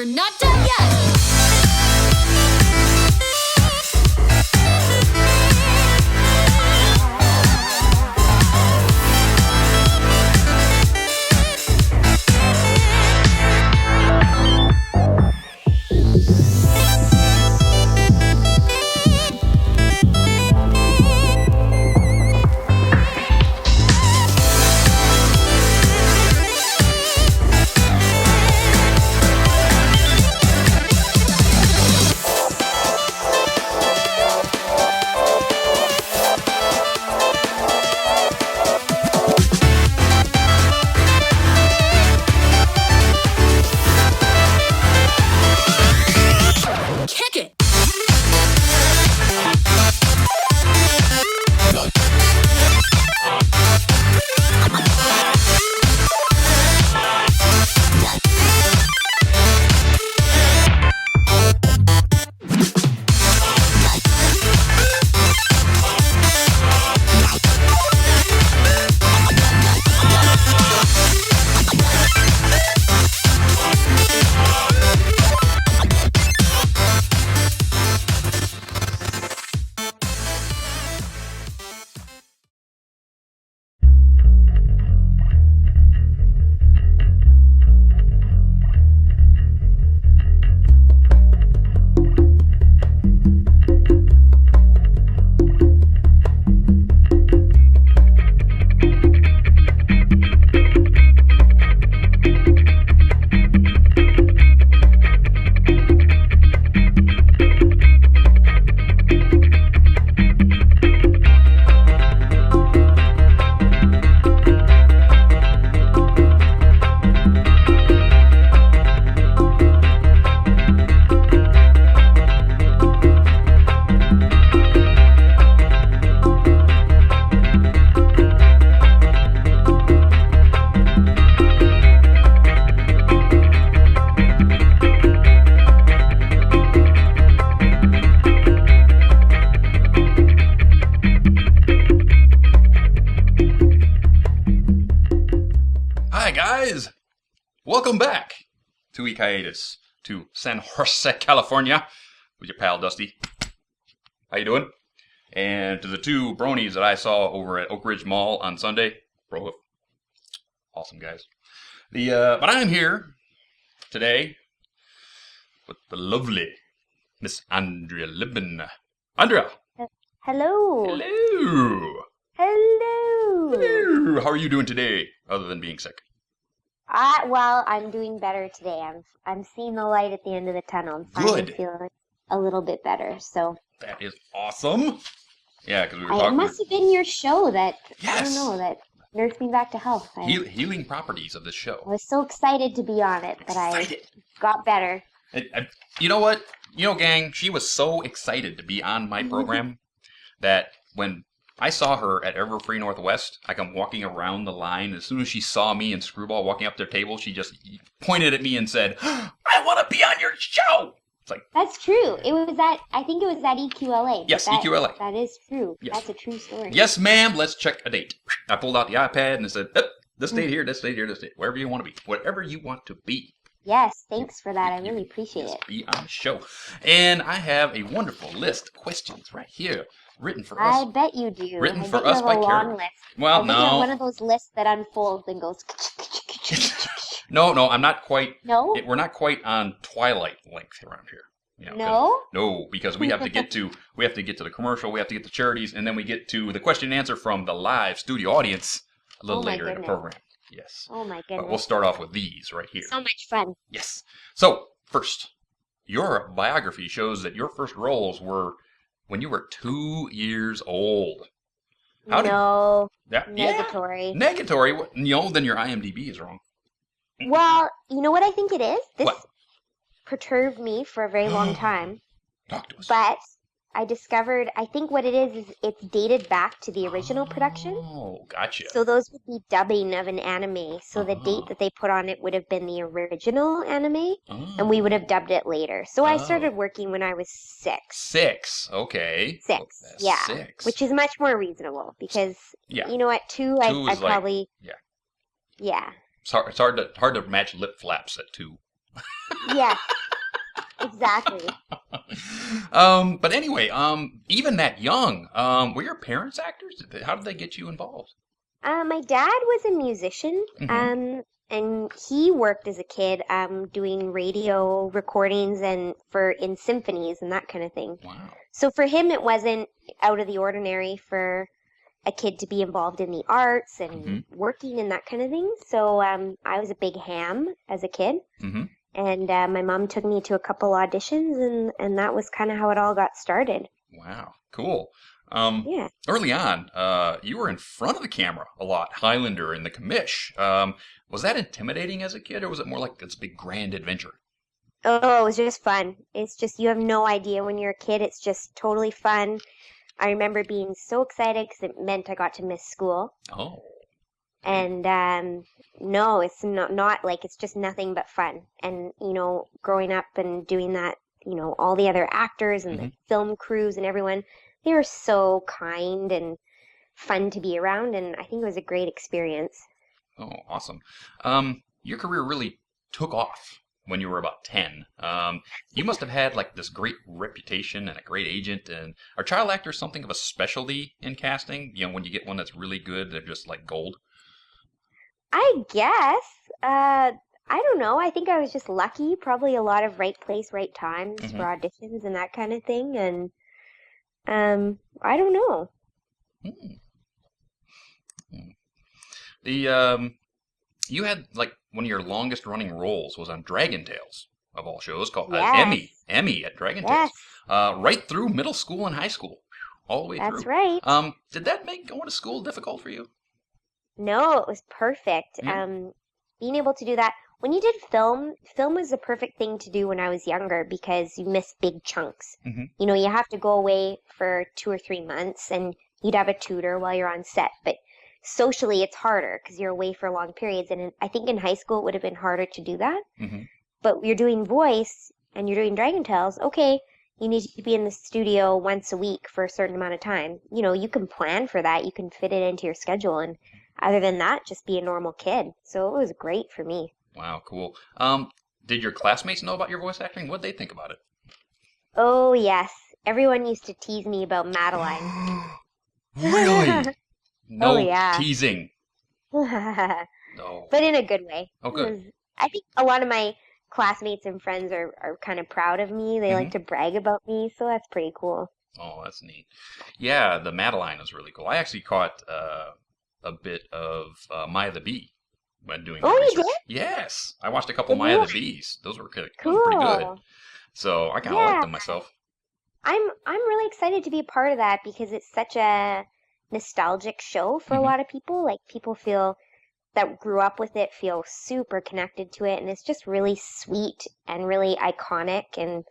we're not done yet. Welcome back to Week Hiatus to San Jose, California with your pal Dusty. How you doing? And to the two bronies that I saw over at Oak Ridge Mall on Sunday. Bro, awesome guys. But I'm here today with the lovely Miss Andrea Libman. Andrea! Hello! Hello! Hello! Hello! How are you doing today, other than being sick? Well, I'm doing better today. I'm seeing the light at the end of the tunnel. I'm finally feeling a little bit better. So that is awesome. Yeah, because we were talking. It must have been your show that yes. I don't know that nursed me back to health. Healing properties of this show. I was so excited to be on it that I got better. You know what? You know, gang, she was so excited to be on my program that when I saw her at Everfree Northwest, like I'm walking around the line. As soon as she saw me and Screwball walking up their table, she just pointed at me and said, "I want to be on your show." It's like that's true. I think it was at EQLA. Yes, EQLA. That is true. Yes. That's a true story. Yes, ma'am. Let's check a date. I pulled out the iPad and I said, "This date here, this date here, this date, wherever you want to be, whatever you want to be." Yes, thanks for that. I really appreciate it. Be on the show, and I have a wonderful list of questions right here. Written for us. I bet you do. Written for us by Carol. Well, no. You have one of those lists that unfolds and goes. No, I'm not quite. No. We're not quite on Twilight length around here. You know, no. No, because we have to get to the commercial, we have to get to charities, and then we get to the question and answer from the live studio audience a little later in the program. Yes. Oh my goodness. But we'll start off with these right here. So much fun. Yes. So first, your biography shows that your first roles were when you were 2 years old. Negatory. Yeah. Negatory? No, then your IMDb is wrong. Well, you know what I think it is? This what? Perturbed me for a very long time. Talk to us. But I discovered, I think what it is it's dated back to the original production. Oh, gotcha. So those would be dubbing of an anime. So the date that they put on it would have been the original anime, and we would have dubbed it later. So I started working when I was 6. 6, okay. 6, yeah. 6. Which is much more reasonable because, you know, at 2, I probably... Yeah. Yeah. It's hard to match lip flaps at 2. Yeah, exactly. But anyway, even that young, were your parents actors? How did they get you involved? My dad was a musician, Mm-hmm. and he worked as a kid, doing radio recordings and in symphonies and that kind of thing. Wow. So for him, it wasn't out of the ordinary for a kid to be involved in the arts Mm-hmm. and working and that kind of thing. So I was a big ham as a kid, Mm-hmm. and my mom took me to a couple auditions, and that was kind of how it all got started. Wow. Cool. Yeah. Early on, you were in front of the camera a lot, Highlander and the Commish. Was that intimidating as a kid, or was it more like this big grand adventure? Oh, it was just fun. It's just, you have no idea when you're a kid. It's just totally fun. I remember being so excited because it meant I got to miss school. Oh. And no, it's not like, it's just nothing but fun. And, growing up and doing that, all the other actors and the film crews and everyone, they were so kind and fun to be around. And I think it was a great experience. Oh, awesome. Your career really took off when you were about 10. You must have had like this great reputation and a great agent. And are child actors something of a specialty in casting? When you get one that's really good, they're just like gold. I guess. I don't know. I think I was just lucky. Probably a lot of right place, right times for auditions and that kind of thing. And I don't know. Hmm. The you had like one of your longest running roles was on Dragon Tales of all shows, called Yes. Emmy at Dragon Yes. Tales, right through middle school and high school, all the way That's through. right. Did that make going to school difficult for you? No, it was perfect. Yeah. Being able to do that. When you did film was the perfect thing to do when I was younger because you miss big chunks. Mm-hmm. You have to go away for 2 or 3 months and you'd have a tutor while you're on set. But socially, it's harder because you're away for long periods. And I think in high school, it would have been harder to do that. Mm-hmm. But you're doing voice and you're doing Dragon Tales. Okay, you need to be in the studio once a week for a certain amount of time. You can plan for that. You can fit it into your schedule. And other than that, just be a normal kid. So it was great for me. Wow, cool. Did your classmates know about your voice acting? What'd they think about it? Oh, yes. Everyone used to tease me about Madeline. Really? No Oh, yeah. teasing. But No. in a good way. Oh, good. I think a lot of my classmates and friends are kind of proud of me. They like to brag about me, so that's pretty cool. Oh, that's neat. Yeah, the Madeline was really cool. I actually caught a bit of Maya the Bee when doing my Oh, you research. did? Yes, I watched a couple Did Maya you? the Bees. Those were pretty good. Cool. So I kind of liked Yeah. them myself. I'm really excited to be a part of that because it's such a nostalgic show for a lot of people. Like people that grew up with it feel super connected to it, and it's just really sweet and really iconic. And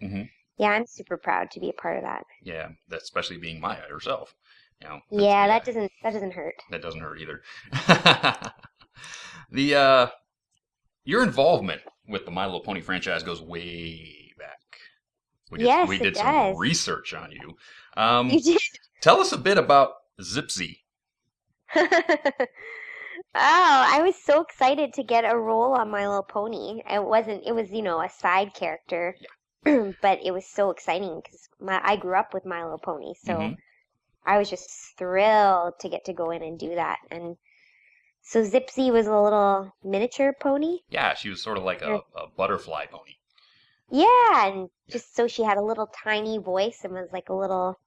yeah, I'm super proud to be a part of that. Yeah, especially being Maya herself. Yeah, that doesn't hurt. That doesn't hurt either. Your involvement with the My Little Pony franchise goes way back. Yes, we it did some does. research on you. You did. Tell us a bit about Zipsy. Oh, I was so excited to get a role on My Little Pony. It was, a side character, but it was so exciting because I grew up with My Little Pony, so I was just thrilled to get to go in and do that. And so Zipsy was a little miniature pony. Yeah, she was sort of like a butterfly pony. Yeah, and just so she had a little tiny voice and was like a little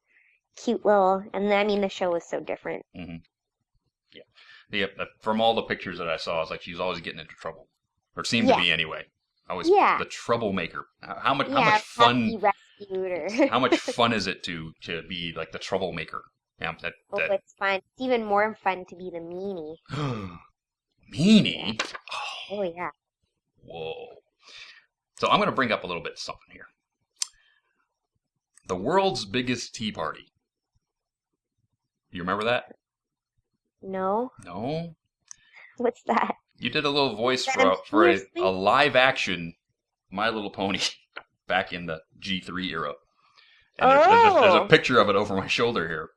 cute little, and the show was so different. Yeah. From all the pictures that I saw, it's like she was always getting into trouble, or seemed to be anyway. Always the troublemaker. How much fun? He rescued her. How much fun is it to be like the troublemaker? Yeah, it's fun. It's even more fun to be the meanie. Meanie? Oh yeah. Whoa. So I'm going to bring up a little bit of something here. The world's biggest tea party. You remember that? No. No? What's that? You did a little voice for a live action My Little Pony back in the G3 era. And there's a picture of it over my shoulder here.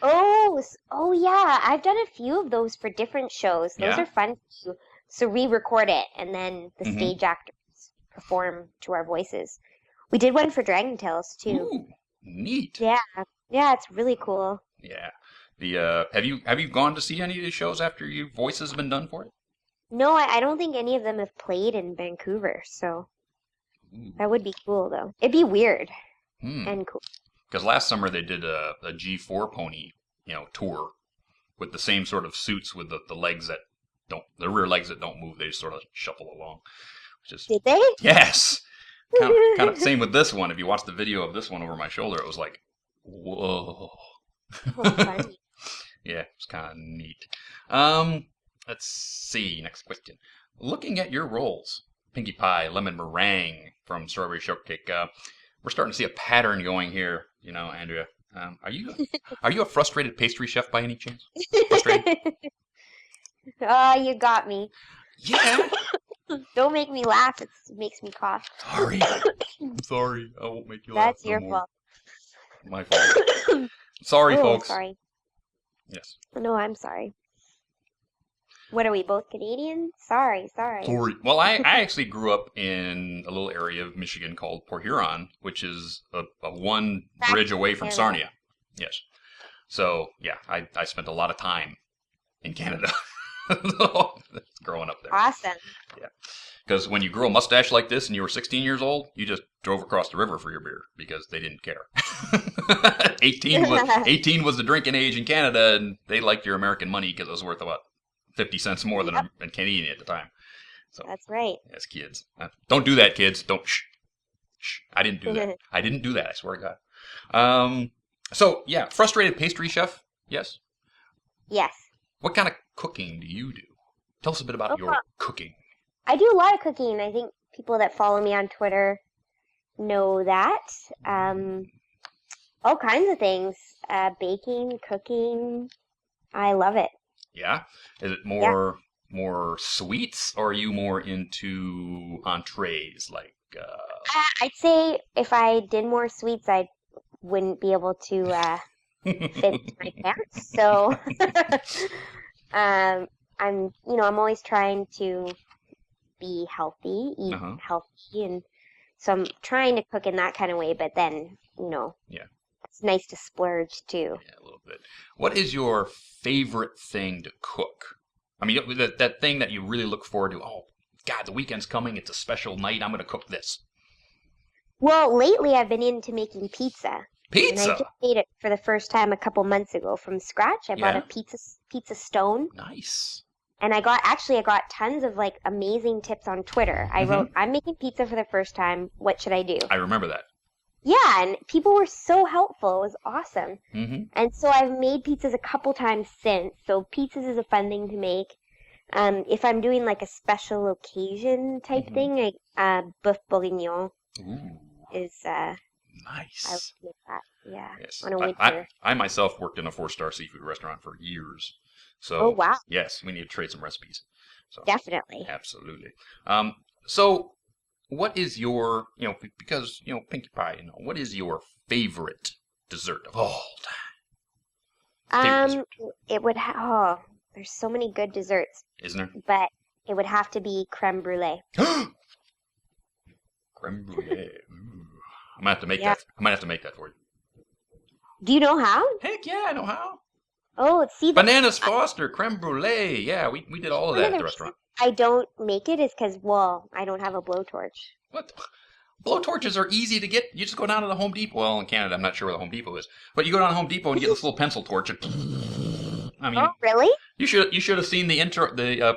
Oh yeah. I've done a few of those for different shows. Those are fun too. So we record it and then the stage actors perform to our voices. We did one for Dragon Tales too. Ooh, neat. Yeah, it's really cool. Yeah. Have you gone to see any of these shows after your voice has been done for it? No, I don't think any of them have played in Vancouver, so Ooh. that would be cool though. It'd be weird and cool. Because last summer they did a G4 pony, tour with the same sort of suits with the legs that the rear legs that don't move. They just sort of shuffle along. Did they? Yes. Kind of same with this one. If you watch the video of this one over my shoulder, it was like, whoa. Oh, funny. Yeah, it's kind of neat. Let's see. Next question. Looking at your roles, Pinkie Pie, Lemon Meringue from Strawberry Shortcake, we're starting to see a pattern going here. Andrea, are you a frustrated pastry chef by any chance? Frustrated? Oh, you got me. Yeah. Don't make me laugh. It makes me cough. Sorry. I'm sorry. I won't make you laugh. That's your fault. My fault. Sorry, folks. Sorry. Yes. No, I'm sorry. What are we, both Canadian? Sorry. Sorry. Well, I actually grew up in a little area of Michigan called Port Huron, which is a one bridge away from Sarnia. Yes. So, yeah, I spent a lot of time in Canada growing up there. Awesome. Yeah. Because when you grow a mustache like this and you were 16 years old, you just drove across the river for your beer because they didn't care. 18 was the drinking age in Canada, and they liked your American money because it was worth about 50 cents more than Canadian at the time. So that's right. As kids. Don't do that, kids. Don't. Shh. I didn't do that. I didn't do that. I swear to God. So, yeah, frustrated pastry chef. Yes? Yes. What kind of cooking do you do? Tell us a bit about your cooking. I do a lot of cooking. I think people that follow me on Twitter know that. All kinds of things. Baking, cooking. I love it. Yeah? Is it more sweets, or are you more into entrees? Like, I'd say if I did more sweets, I wouldn't be able to fit my pants. So I'm always trying to be healthy, eat healthy, and so I'm trying to cook in that kind of way, but then, it's nice to splurge too. Yeah, a little bit. What is your favorite thing to cook? I mean, that thing that you really look forward to. Oh, God, the weekend's coming. It's a special night. I'm going to cook this. Well, lately I've been into making pizza. Pizza? And I just made it for the first time a couple months ago from scratch. I bought a pizza stone. Nice. And I got tons of like amazing tips on Twitter. I wrote, I'm making pizza for the first time. What should I do? I remember that. Yeah, and people were so helpful. It was awesome. Mm-hmm. And so I've made pizzas a couple times since. So pizzas is a fun thing to make. If I'm doing like a special occasion type thing, boeuf bourguignon is nice. I would make that. Yeah. Yes. On a winter. I myself worked in a 4-star seafood restaurant for years. So, oh, wow. Yes, we need to trade some recipes. So, definitely. Absolutely. So, what is your, because, Pinkie Pie, what is your favorite dessert of all time? It would there's so many good desserts. Isn't there? But it would have to be creme brulee. Creme brulee. I might have to make that. I might have to make that for you. Do you know how? Heck yeah, I know how. Oh, see. Bananas Foster, creme brulee. Yeah, we did all of that at the restaurant. I don't make it is because, I don't have a blowtorch. What? Blowtorches are easy to get. You just go down to the Home Depot. Well, in Canada, I'm not sure where the Home Depot is. But you go down to Home Depot and you get this little pencil torch. And I mean, oh, really? You should have seen the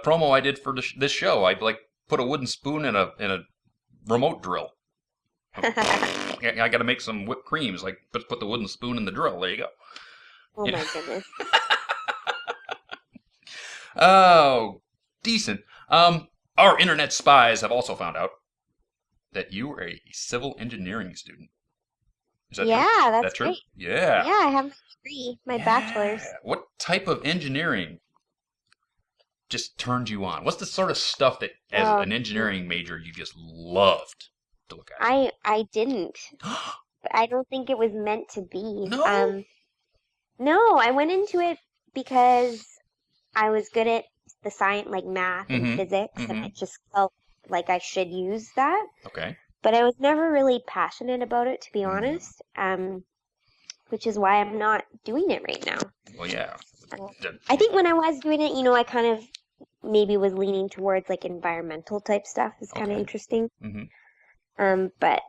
promo I did for this show. I put a wooden spoon in a remote drill. I got to make some whipped creams. Put the wooden spoon in the drill. There you go. Oh my goodness. Oh, decent. Our internet spies have also found out that you are a civil engineering student. Is that true? Yeah, that's true. Great. Yeah. Yeah, I have my degree, my bachelor's. What type of engineering just turned you on? What's the sort of stuff that, as an engineering major, you just loved to look at? I didn't. I don't think it was meant to be. No? No, I went into it because I was good at the science, like math and physics, and it just felt like I should use that. Okay. but I was never really passionate about it, to be honest. Which is why I'm not doing it right now. Well, yeah. I think when I was doing it, I kind of maybe was leaning towards like environmental type stuff. It's kind of interesting. But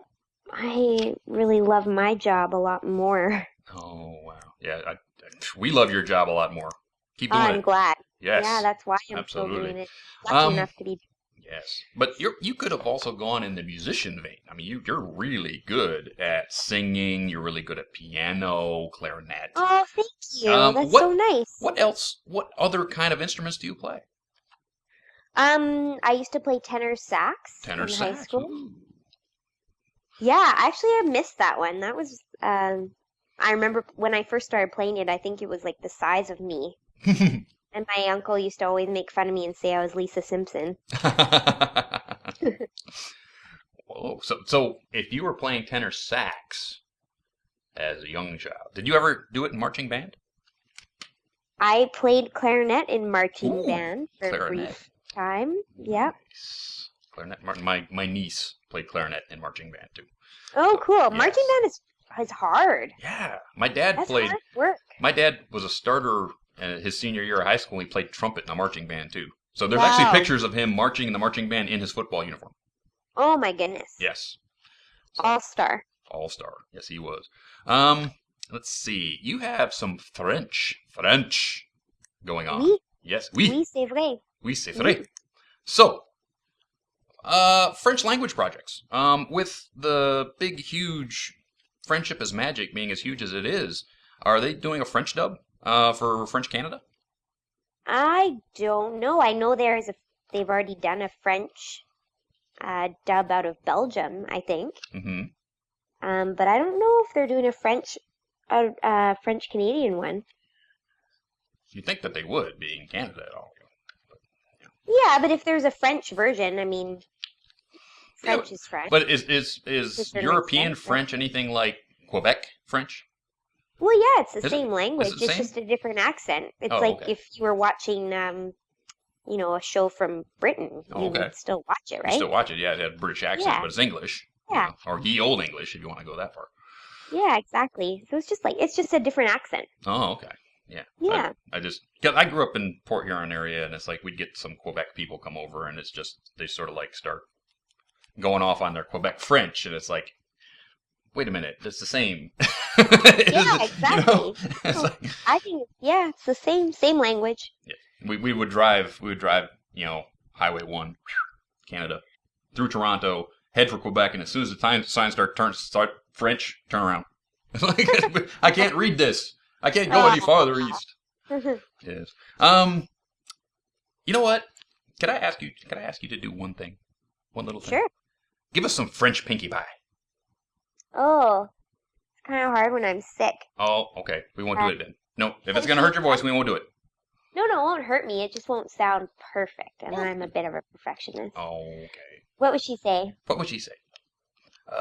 I really love my job a lot more. Oh, wow. Yeah, we love your job a lot more. Keep doing it. I'm glad. Yes. Yeah, that's why I'm still doing it. Lucky enough to be. Yes, but you could have also gone in the musician vein. I mean, you're really good at singing. You're really good at piano, clarinet. Oh, thank you. That's so nice. What else? What other kind of instruments do you play? I used to play tenor sax in high school. Ooh. Yeah, actually, I missed that one. That was I remember when I first started playing it. I think it was like the size of me. And my uncle used to always make fun of me and say I was Lisa Simpson. Whoa. So if you were playing tenor sax as a young child, did you ever do it in marching band? I played clarinet in marching band for a brief time. Yep. Nice. Clarinet. My niece played clarinet in marching band too. Oh, cool. Yes. Marching band is hard. Yeah. My dad That's played. Hard work. My dad was a starter his senior year of high school. He played trumpet in a marching band too. So there's actually pictures of him marching in the marching band in his football uniform. Oh my goodness. Yes. So, All-star. All-star. Yes, he was. Let's see. You have some French going on. Oui. Yes, oui. Oui, c'est vrai. Oui, c'est vrai. Oui. So, French language projects. With the big, huge Friendship is Magic being as huge as it is, are they doing a French dub for French Canada? I don't know. I know they've already done a French dub out of Belgium, I think. Mm-hmm. But I don't know if they're doing a French Canadian one. You'd think that they would, being Canada at all. Yeah, but if there's a French version, I mean, French is French. But is European French anything like Quebec French? Well, yeah, it's the same language. It's just a different accent. It's if you were watching, a show from Britain, you would still watch it, right? You still watch it, yeah. It had a British accent, but it's English. Yeah. Or ye old English, if you want to go that far. Yeah, exactly. So it's just a different accent. Oh, okay. Yeah. Yeah. I grew up in Port Huron area, and it's like we'd get some Quebec people come over, and it's just, they sort of like start going off on their Quebec French, and it's like, wait a minute, it's the same. Yeah, exactly. I think, it's the same language. Yeah. We would drive, Highway 1, Canada, through Toronto, head for Quebec, and as soon as the signs start French, turn around. It's like, I can't read this. I can't go any farther east. Yes. You know what? Could I ask you to do one thing? One little thing? Sure. Give us some French pinkie pie. Oh, it's kind of hard when I'm sick. Oh, okay. We won't do it then. No, if it's going to hurt your voice, we won't do it. No, it won't hurt me. It just won't sound perfect, and I'm a bit of a perfectionist. Oh, okay. What would she say? What would she say? Je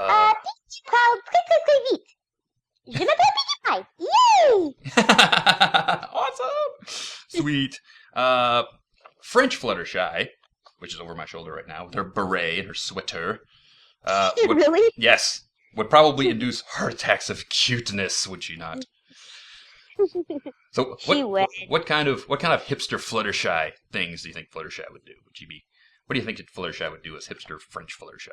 m'appelle Pinkie Pie. Yay! Awesome. Sweet. French Fluttershy, which is over my shoulder right now, with her beret and her sweater. Really? Yes. Would probably induce heart attacks of cuteness, would she not? So what kind of hipster Fluttershy things do you think Fluttershy would do? What do you think that Fluttershy would do as hipster French Fluttershy?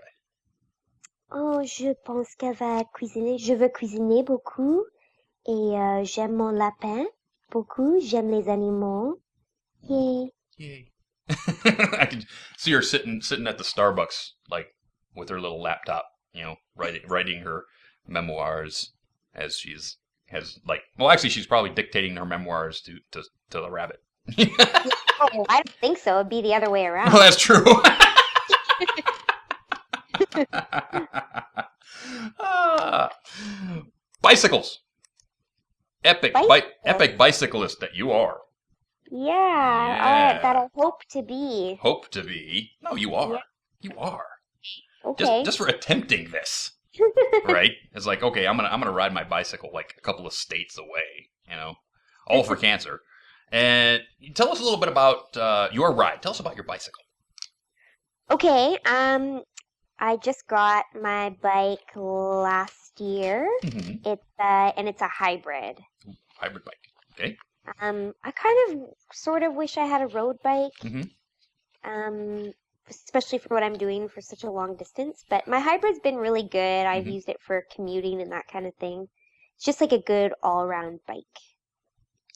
Oh, je pense qu'elle va cuisiner. Je veux cuisiner beaucoup. Et j'aime mon lapin beaucoup. J'aime les animaux. Yay. Yay. I can see her sitting at the Starbucks, like, with her little laptop, writing her memoirs as she's she's probably dictating her memoirs to the rabbit. Oh, I don't think so. It'd be the other way around. Well, that's true. Bicycles. Epic bicyclist that you are. Yeah. That I hope to be. Hope to be? No, you are. Yeah. You are. Okay. Just for attempting this. Right? It's like, okay, I'm gonna ride my bicycle like a couple of states away, all for cancer. And tell us a little bit about your ride. Tell us about your bicycle. Okay. I just got my bike last year. Mm-hmm. It's a hybrid. Hybrid bike. Okay. I kind of sort of wish I had a road bike. Mm-hmm. Especially for what I'm doing for such a long distance. But my hybrid's been really good. I've used it for commuting and that kind of thing. It's just like a good all-around bike.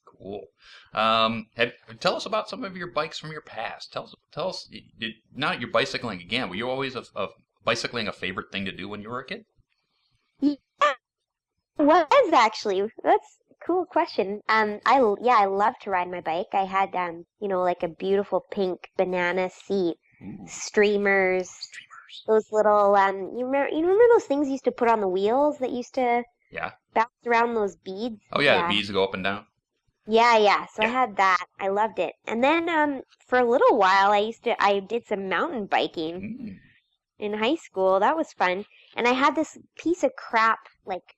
Cool. Tell us about some of your bikes from your past. Tell us. Now that you're bicycling again, were you always bicycling a favorite thing to do when you were a kid? Yeah, it was actually. That's a cool question. I love to ride my bike. I had like a beautiful pink banana seat. Ooh. Streamers, those little you remember those things you used to put on the wheels that used to bounce around those beads? Oh yeah, the beads that go up and down. Yeah. So I had that. I loved it. And then for a little while I did some mountain biking in high school. That was fun. And I had this piece of crap, like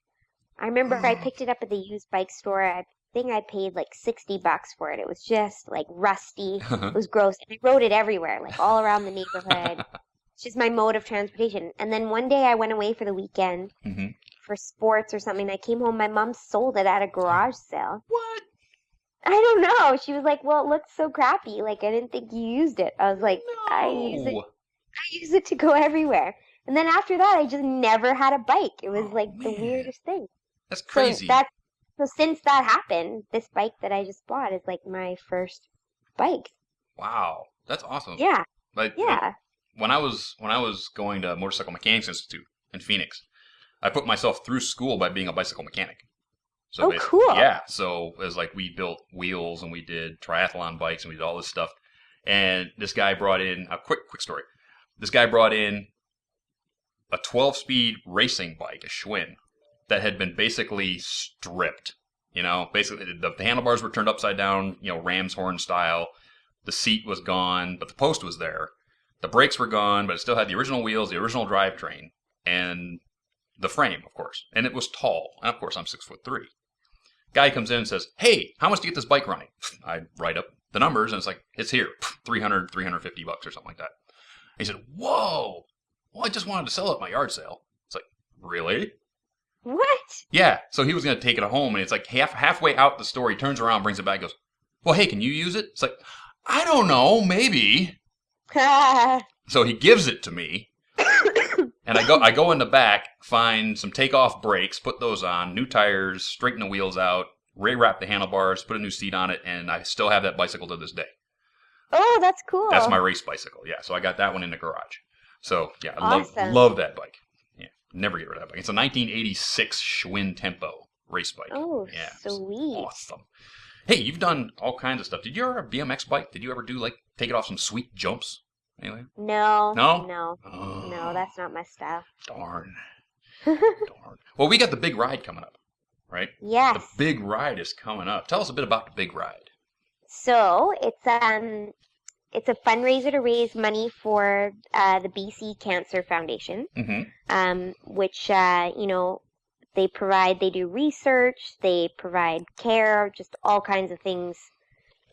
I remember I picked it up at the used bike store. I think I paid like $60 for it. It was just like rusty. It was gross. And I rode it everywhere, like all around the neighborhood. It's just my mode of transportation. And then one day I went away for the weekend for sports or something. I came home. My mom sold it at a garage sale. What? I don't know. She was like, "Well, it looks so crappy. Like I didn't think you used it." I was like, No. I use it to go everywhere. And then after that, I just never had a bike. It was the weirdest thing. That's crazy. So since that happened, this bike that I just bought is like my first bike. Wow, that's awesome. Yeah. When I was going to Motorcycle Mechanics Institute in Phoenix, I put myself through school by being a bicycle mechanic. So cool. Yeah, so it was like we built wheels and we did triathlon bikes and we did all this stuff. And this guy brought in a quick story. This guy brought in a 12-speed racing bike, a Schwinn, that had been basically stripped. Basically the handlebars were turned upside down, ram's horn style. The seat was gone, but the post was there. The brakes were gone, but it still had the original wheels, the original drivetrain, and the frame, of course. And it was tall. And of course, I'm 6'3". Guy comes in and says, "Hey, how much to get this bike running?" I write up the numbers, and it's like, it's here, $300, $350 or something like that. He said, "Whoa, well, I just wanted to sell it at my yard sale." It's like, really? What? Yeah, so he was going to take it home, and it's like halfway out the store, he turns around, brings it back, goes, "Well, hey, can you use it?" It's like, I don't know, maybe. So he gives it to me, and I go in the back, find some takeoff brakes, put those on, new tires, straighten the wheels out, re-wrap the handlebars, put a new seat on it, and I still have that bicycle to this day. Oh, that's cool. That's my race bicycle, yeah. So I got that one in the garage. So, yeah, I Awesome. love that bike. Yeah, never get rid of that bike. It's a 1986 Schwinn Tempo race bike. Oh, yeah, sweet. Awesome. Hey, you've done all kinds of stuff. Did you ever have a BMX bike? Did you ever do, take it off some sweet jumps? Anyway? No. No? Oh. No, that's not my style. Darn. Well, we got the big ride coming up, right? Yes. The big ride is coming up. Tell us a bit about the big ride. So it's a fundraiser to raise money for the BC Cancer Foundation, which they do research, they provide care, just all kinds of things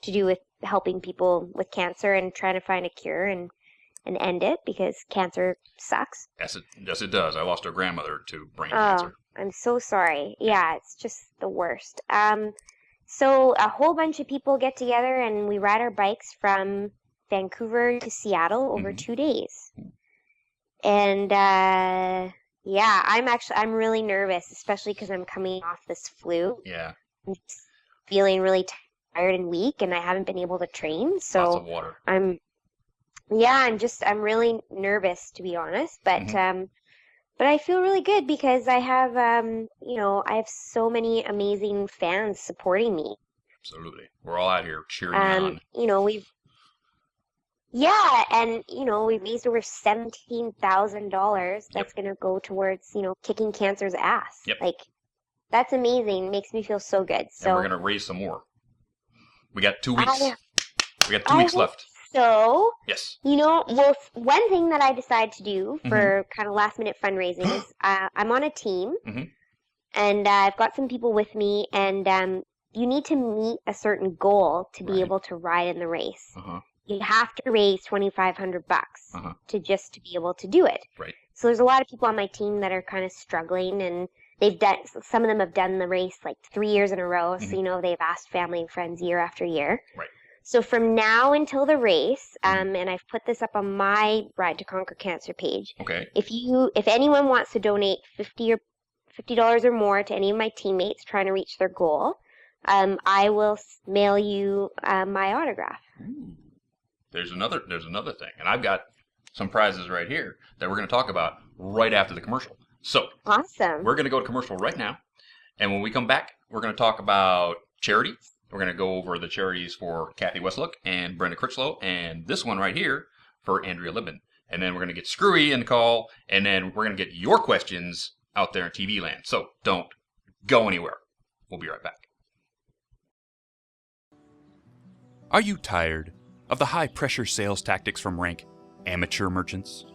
to do with helping people with cancer and trying to find a cure and end it because cancer sucks. Yes, it does. I lost a grandmother to brain cancer. I'm so sorry. Yeah, it's just the worst. So a whole bunch of people get together and we ride our bikes from Vancouver to Seattle over 2 days. And I'm really nervous, especially because I'm coming off this flu. Yeah. I'm feeling really tired and weak, and I haven't been able to train. So lots of water. I'm really nervous, to be honest. But I feel really good because I have I have so many amazing fans supporting me. Absolutely. We're all out here cheering you on. We've raised over $17,000 that's going to go towards, kicking cancer's ass. Yep. That's amazing. It makes me feel so good. So and we're going to raise some more. We got 2 weeks. We got 2 weeks left. So, yes. One thing that I decided to do for kind of last minute fundraising is I'm on a team and I've got some people with me and you need to meet a certain goal to be able to ride in the race. You have to raise $2,500 to be able to do it. Right. So there's a lot of people on my team that are kind of struggling, and some of them have done the race like 3 years in a row. So, they've asked family and friends year after year. Right. So from now until the race, and I've put this up on my Ride to Conquer Cancer page. Okay. If anyone wants to donate $50 or more to any of my teammates trying to reach their goal, I will mail you my autograph. Ooh. There's another thing, and I've got some prizes right here that we're going to talk about right after the commercial. So awesome. We're going to go to commercial right now, and when we come back, we're going to talk about charity. We're going to go over the charities for Kathy Westlook and Brenda Critchlow, and this one right here for Andrea Libman. And then we're going to get Screwy in the call, and then we're going to get your questions out there in TV land. So don't go anywhere. We'll be right back. Are you tired of the high-pressure sales tactics from rank amateur merchants?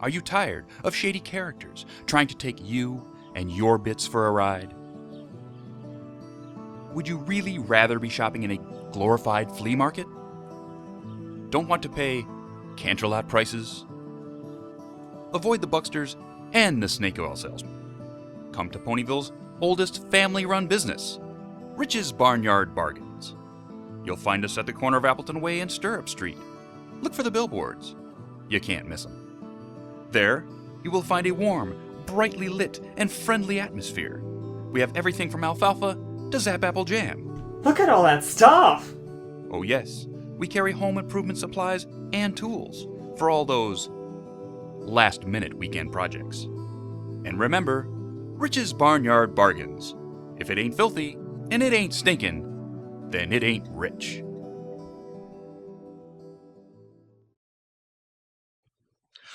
Are you tired of shady characters trying to take you and your bits for a ride? Would you really rather be shopping in a glorified flea market? Don't want to pay Canterlot prices? Avoid the bucksters and the snake oil salesman. Come to Ponyville's oldest family-run business, Rich's Barnyard Bargains. You'll find us at the corner of Appleton Way and Stirrup Street. Look for the billboards. You can't miss them. There, you will find a warm, brightly lit, and friendly atmosphere. We have everything from alfalfa to Zap Apple Jam. Look at all that stuff! Oh yes, we carry home improvement supplies and tools for all those last-minute weekend projects. And remember, Rich's Barnyard Bargains. If it ain't filthy and it ain't stinking, then it ain't rich.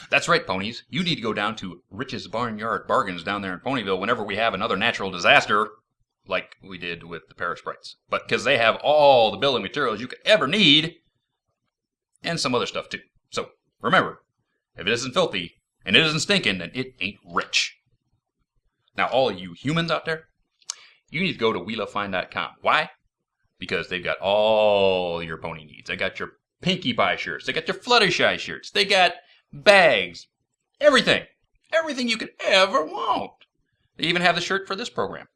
That's right, ponies. You need to go down to Rich's Barnyard Bargains down there in Ponyville whenever we have another natural disaster, like we did with the Paris Sprites. But because they have all the building materials you could ever need, and some other stuff too. So remember, if it isn't filthy and it isn't stinking, then it ain't rich. Now, all of you humans out there, you need to go to WeLoveFine.com. Why? Because they've got all your pony needs. They got your Pinkie Pie shirts. They got your Fluttershy shirts. They got bags. Everything. Everything you could ever want. They even have the shirt for this program.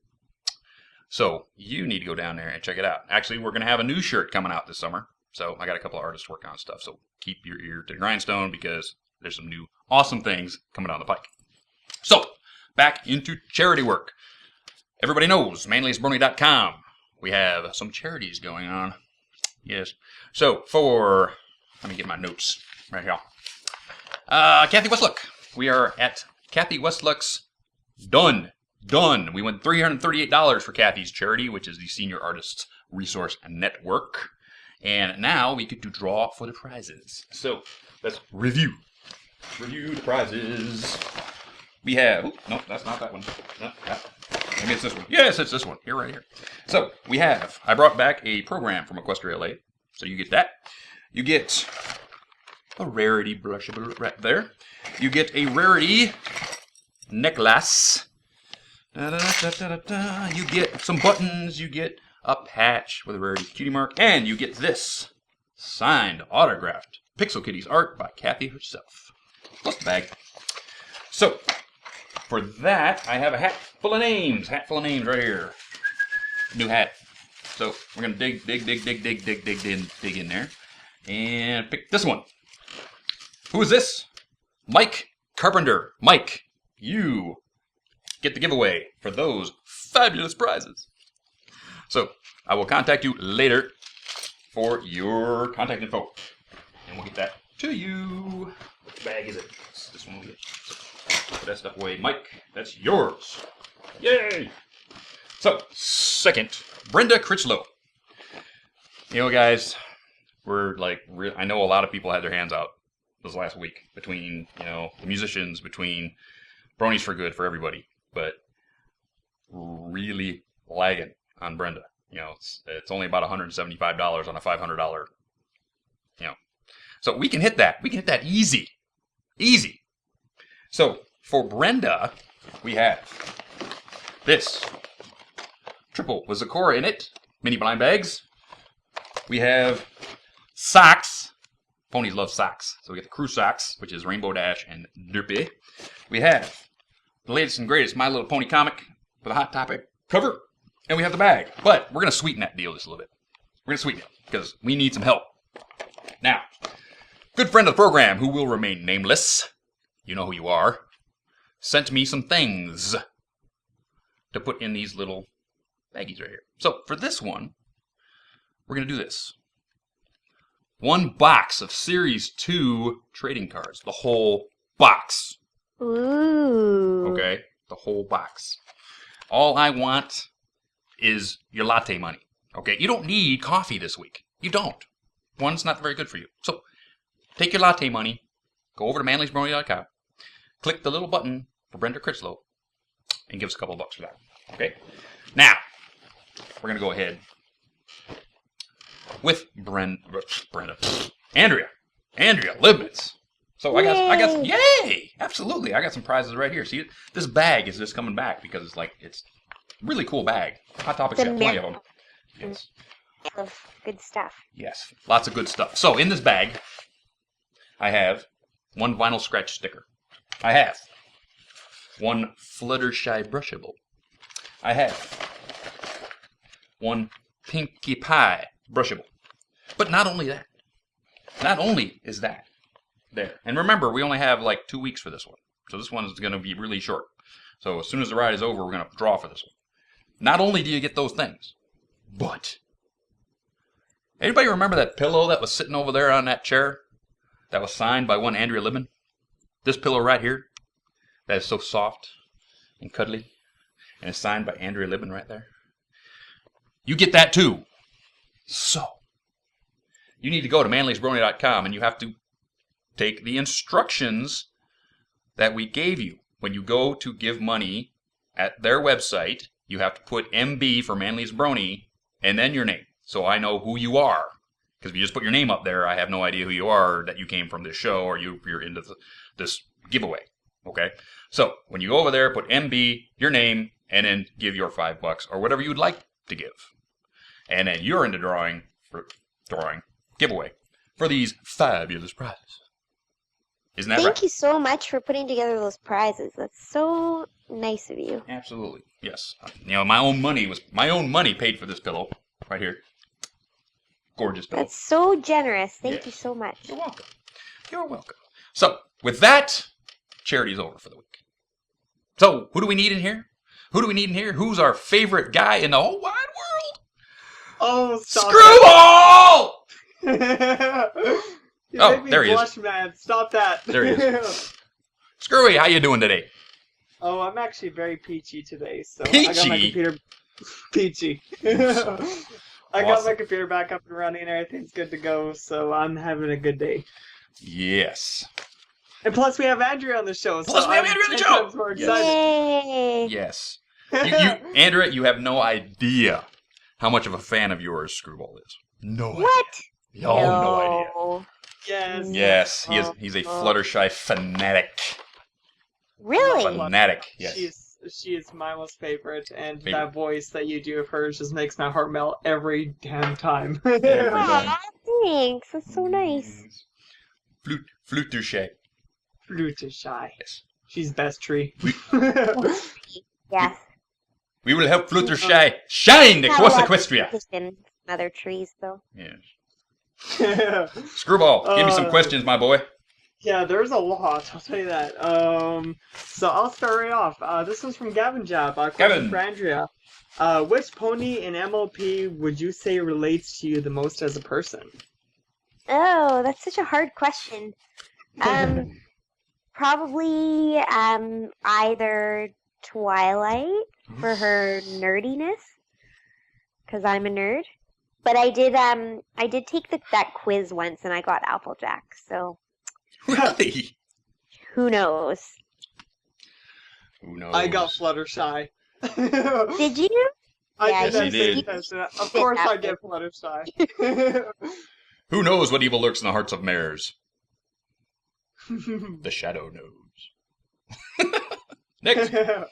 So you need to go down there and check it out. Actually, we're going to have a new shirt coming out this summer. So I got a couple of artists working on stuff. So keep your ear to the grindstone because there's some new awesome things coming down the pike. So back into charity work. Everybody knows manliestbrony.com. We have some charities going on. Yes. So let me get my notes right here. Kathy Westlook. We are at Kathy Westlook's Done. We went $338 for Kathy's charity, which is the Senior Artists Resource Network. And now we get to draw for the prizes. So let's review the prizes. We have, no, that's not that one. No, maybe it's this one. Yes, it's this one. Right here. So we have, I brought back a program from Equestria LA. So you get that. You get a rarity brushable right there. You get a rarity necklace. You get some buttons. You get a patch with a rarity cutie mark. And you get this signed, autographed Pixel Kitties art by Kathy herself. Plus the bag. So for that, I have a hat full of names. Hat full of names right here. New hat. So we're gonna dig in there, and pick this one. Who is this? Mike Carpenter. Mike, you get the giveaway for those fabulous prizes. So I will contact you later for your contact info, and we'll get that to you. Which bag is it? This one will get. Put that stuff away. Mike, that's yours. Yay! So, second, Brenda Critchlow. You know, guys, we're like, I know a lot of people had their hands out this last week between, the musicians, between Bronies for Good for everybody, but really lagging on Brenda. It's only about $175 on a $500, So we can hit that. We can hit that easy. Easy. So, for Brenda, we have this. Triple with Zakora in it. Mini blind bags. We have socks Ponies love socks. So we get the crew socks, which is Rainbow Dash and Derpy. We have the latest and greatest My Little Pony comic with a Hot Topic cover. And we have the bag. But we're going to sweeten that deal just a little bit. We're going to sweeten it because we need some help. Now, good friend of the program who will remain nameless, you know who you are, sent me some things to put in these little baggies right here. So for this one, we're going to do this. 1 box of Series 2 trading cards. The whole box. Ooh. Okay? The whole box. All I want is your latte money. Okay? You don't need coffee this week. You don't. One, it's not very good for you. So, take your latte money, go over to manliestbrony.com, click the little button for Brenda Critchlow, and give us a couple of bucks for that. Okay? Now, we're going to go ahead with Andrea Libman. So I got, yay! Absolutely, I got some prizes right here. See, this bag is just coming back because it's like, it's a really cool bag. Hot Topic's got plenty of them. Yes. Of good stuff. Yes, lots of good stuff. So in this bag, I have 1 vinyl scratch sticker. I have 1 Fluttershy brushable. I have 1 Pinkie Pie brushable. But not only that. Not only is that there. And remember, we only have like 2 weeks for this one. So this one is going to be really short. So as soon as the ride is over, we're going to draw for this one. Not only do you get those things, but anybody remember that pillow that was sitting over there on that chair that was signed by one Andrea Libman? This pillow right here that is so soft and cuddly and is signed by Andrea Libman right there. You get that too. So, you need to go to manliestbrony.com and you have to take the instructions that we gave you. When you go to give money at their website, you have to put MB for Manliest Brony and then your name. So I know who you are. Because if you just put your name up there, I have no idea who you are, that you came from this show or you're into this giveaway. Okay? So when you go over there, put MB, your name, and then give your $5 or whatever you'd like to give. And then you're in the giveaway for these fabulous prizes. Isn't that right? Thank you so much for putting together those prizes. That's so nice of you. Absolutely. Yes. You know, my own money paid for this pillow right here. Gorgeous pillow. That's so generous. Thank you so much. You're welcome. You're welcome. So, with that, charity's over for the week. So, who do we need in here? Who's our favorite guy in the whole wide world? Oh, stop Screwball! You Oh, make me there he blush, is. Man. Stop that. There he is. Screwy, how you doing today? Oh, I'm actually very peachy today. So Peachy? I got my computer peachy. I got my computer back up and running. Everything's good to go. So I'm having a good day. Yes. And plus, we have Andrea on the show. Plus, we have Andrea on the show. More excited. Yay! Yes. Andrea, you have no idea how much of a fan of yours Screwball is. No idea. What? No idea. Yes. Yes, he's a Fluttershy fanatic. Really? Fanatic, yes. She is my most favorite, and that voice that you do of hers just makes my heart melt every damn time. Aw, thanks. That's so nice. Fluttershy. Fluttershy. Yes. She's best tree. Yes. We will help Fluttershy shine across Equestria. Other trees, though. Yes. Screwball, give me some questions, my boy. Yeah, there's a lot, I'll tell you that. So I'll start right off. This one's from Gavin Jab. Question for Andrea. Which pony in MLP would you say relates to you the most as a person? Oh, that's such a hard question. Probably either Twilight for her nerdiness, because I'm a nerd. But I did take that quiz once and I got Applejack, so. Really? Who knows? Who knows? I got Fluttershy. Did you? I did. Of course I get Fluttershy. Who knows what evil lurks in the hearts of mares? The shadow knows. Next. So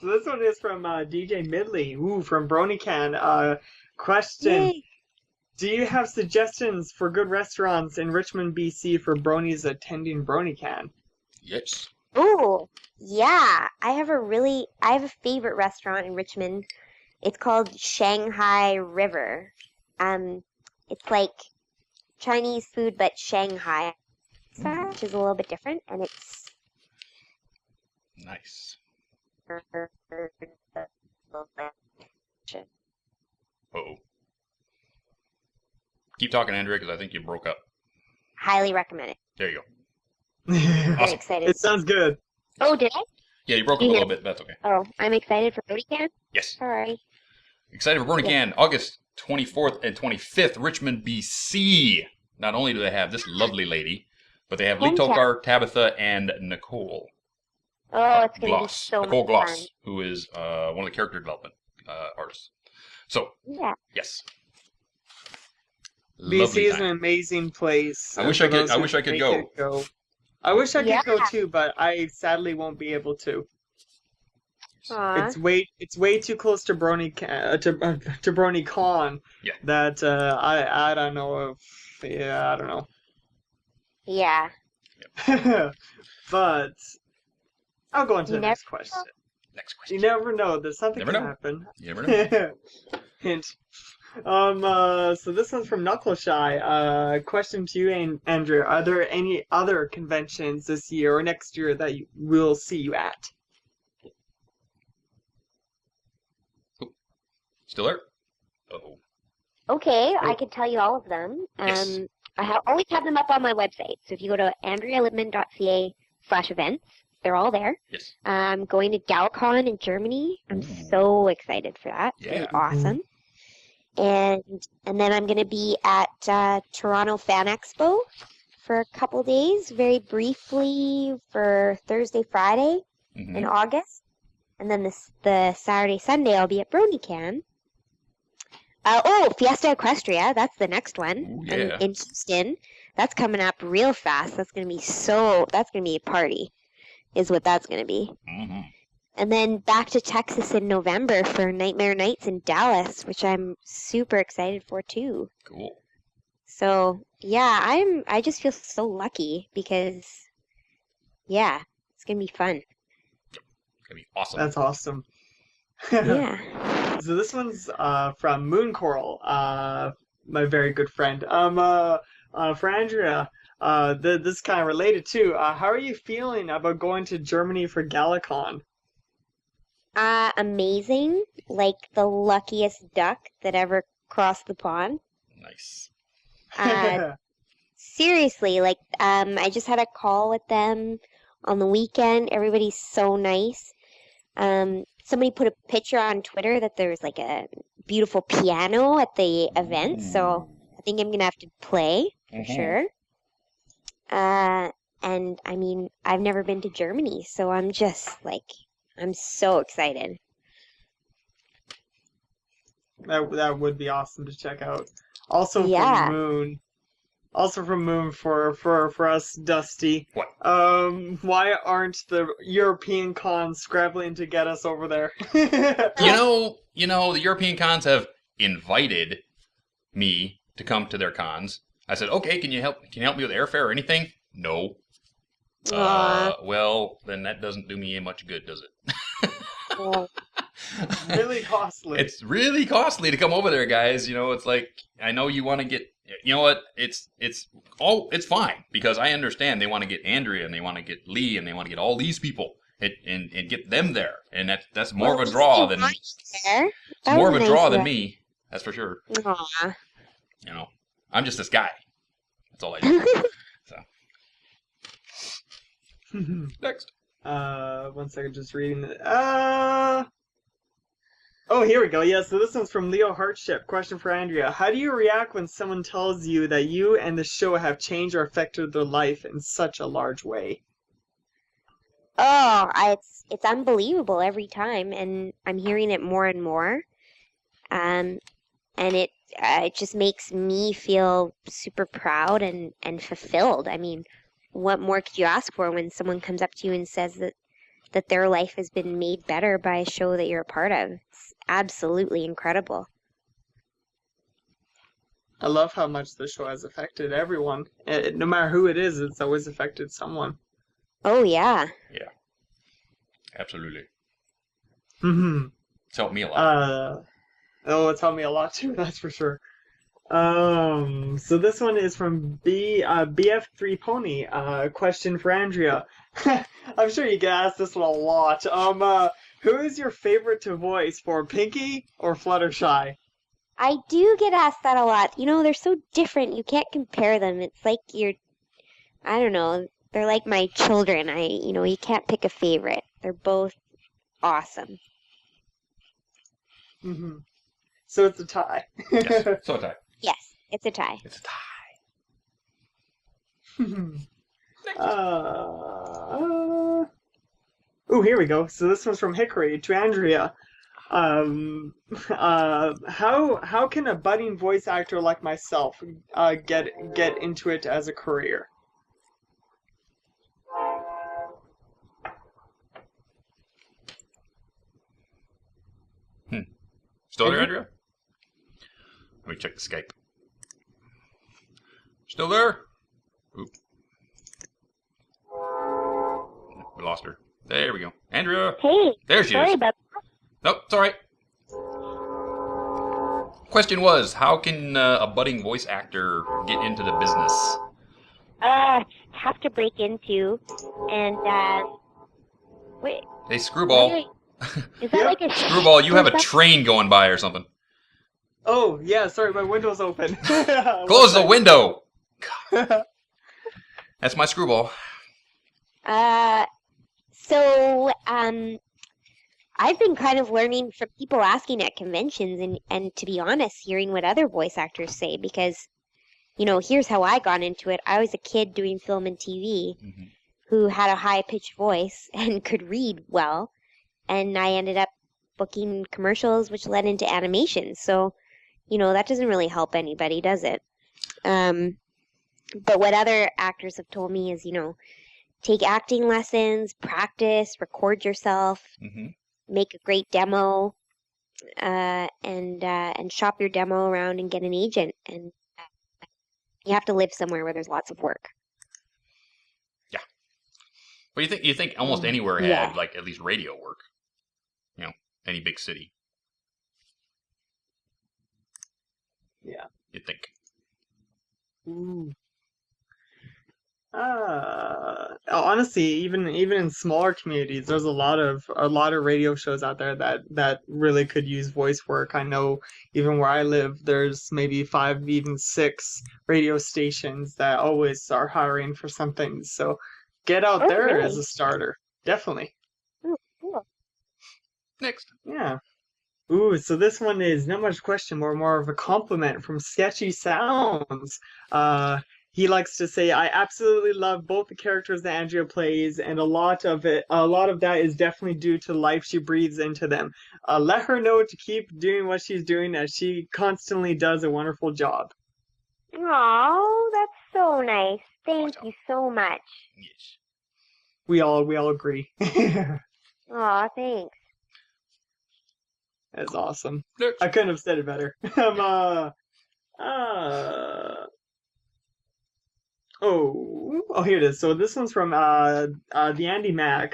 this one is from DJ Midley. Ooh, from BronyCan. Question. Yay. Do you have suggestions for good restaurants in Richmond, BC for bronies attending BronyCan? Yes. Oh, yeah. I have a favorite restaurant in Richmond. It's called Shanghai River. It's like Chinese food, but Shanghai, which is a little bit different, and it's Nice. Uh-oh. Keep talking, Andrea, because I think you broke up. highly recommend it. There you go. Very Awesome. excited. It sounds good. Oh, did I? Yeah, you broke up a little bit. That's okay. Oh, I'm excited for BronyCan. Yes. Sorry. Excited for BronyCan, August 24th and 25th, Richmond, BC. Not only do they have this lovely lady, but they have Lee Tokar, Tabitha, and Nicole. Oh, it's going to be Gloss. so Nicole much Gloss, fun. who is one of the character development artists. So, Yeah. yes. BC Lovely is time. an amazing place. I wish for I could- those I who wish I could make go. it go. I wish I could go Yeah. too, but I sadly won't be able to. Aw. It's way too close to to BronyCon. Yeah. That I don't know if I don't know. Yeah. But I'll go on to You the never next question. Next You question. never know. There's something Never can know. happen. You never know. Hint. So this one's from Knuckleshy. Question to you, Andrea. Are there any other conventions this year or next year that we'll see you at? Still there? Uh-oh. Okay, I Oh. can tell you all of them. Yes. Always have them up on my website. So if you go to andrealibman.ca/events, they're all there. Yes. I'm going to GalCon in Germany. I'm so excited for that. It's going to be awesome. And then I'm going to be at Toronto Fan Expo for a couple days, very briefly for Thursday, Friday Mm-hmm. in August. And then the Saturday, Sunday, I'll be at BronyCan. Fiesta Equestria, that's the next one. Ooh, yeah. In Houston. That's coming up real fast. That's going to be a party, is what that's going to be. Mm-hmm. And then back to Texas in November for Nightmare Nights in Dallas, which I'm super excited for too. Cool. So yeah, I just feel so lucky because yeah, it's gonna be fun. It's going to be awesome. That's awesome. Yeah. So this one's from Moon Coral, my very good friend. For Andrea, this is kind of related too. How are you feeling about going to Germany for GalaCon? Amazing. Like the luckiest duck that ever crossed the pond. Nice. Seriously, like I just had a call with them on the weekend. Everybody's so nice. Somebody put a picture on Twitter that there was like a beautiful piano at the event, so I think I'm gonna have to play for sure. And I mean, I've never been to Germany, so I'm just like, I'm so excited. That would be awesome to check out. Also Yeah. from Moon. Also from Moon for us, Dusty. What? Why aren't the European cons scrabbling to get us over there? You know, the European cons have invited me to come to their cons. I said, okay, can you help me with airfare or anything? No. Well, then that doesn't do me much good, does it? Well, Really costly. It's really costly to come over there, guys. You know, it's like, I know you want to get, you know what? It's fine because I understand they want to get Andrea and they want to get Lee and they want to get all these people and get them there. And that's more of a draw than me. That's for sure. Aw. You know, I'm just this guy. That's all I do. So next. 1 second, just reading it. Oh, here we go. Yeah, so this one's from Leo Heartship. Question for Andrea. How do you react when someone tells you that you and the show have changed or affected their life in such a large way? Oh, it's unbelievable every time, and I'm hearing it more and more. And it just makes me feel super proud and fulfilled. I mean, what more could you ask for when someone comes up to you and says that their life has been made better by a show that you're a part of? It's absolutely incredible. I love how much the show has affected everyone. No matter who it is, it's always affected someone. Oh, yeah. Yeah. Absolutely. Mm-hmm. It's helped me a lot. It's helped me a lot too, that's for sure. So this one is from BF3 Pony. Question for Andrea. I'm sure you get asked this one a lot. Who is your favorite to voice for Pinky or Fluttershy? I do get asked that a lot. You know, they're so different. You can't compare them. It's like I don't know, they're like my children. You can't pick a favorite. They're both awesome. Mm-hmm. So it's a tie. Yes, so a tie. Yes, it's a tie. It's a tie. Here we go. So this one's from Hickory to Andrea. How can a budding voice actor like myself get into it as a career? Still there, Andrea? Let me check the Skype. Still there? Oop. We lost her. There we go. Andrea! Hey! There she sorry is. about Nope, it's alright. Question was, how can a budding voice actor get into the business? have to break into, and, wait. Hey, Screwball. Is that like a... Screwball, you have a train going by or something. Oh, yeah, sorry, my window's open. Close the window! That's my Screwball. I've been kind of learning from people asking at conventions and to be honest, hearing what other voice actors say because, here's how I got into it. I was a kid doing film and TV who had a high-pitched voice and could read well, and I ended up booking commercials which led into animation. So, that doesn't really help anybody, does it? But what other actors have told me is, take acting lessons, practice, record yourself, make a great demo, and shop your demo around and get an agent. And you have to live somewhere where there's lots of work. Yeah. Well, you think almost anywhere had like at least radio work. Any big city. Yeah. You'd think. Ooh. Honestly, even in smaller communities, there's a lot of radio shows out there that really could use voice work. I know even where I live, there's maybe 5, even 6 radio stations that always are hiring for something. So get out there really? as a starter, definitely. Oh, cool. Next. Yeah. Ooh, so this one is not much question, more of a compliment from Sketchy Sounds. He likes to say, I absolutely love both the characters that Andrea plays, and a lot of that is definitely due to the life she breathes into them. Let her know to keep doing what she's doing, as she constantly does a wonderful job. Oh, that's so nice. Thank you so much. Yes. We all agree. Aw, thanks. That's awesome. Next. I couldn't have said it better. Here it is. So this one's from the Andy Mac.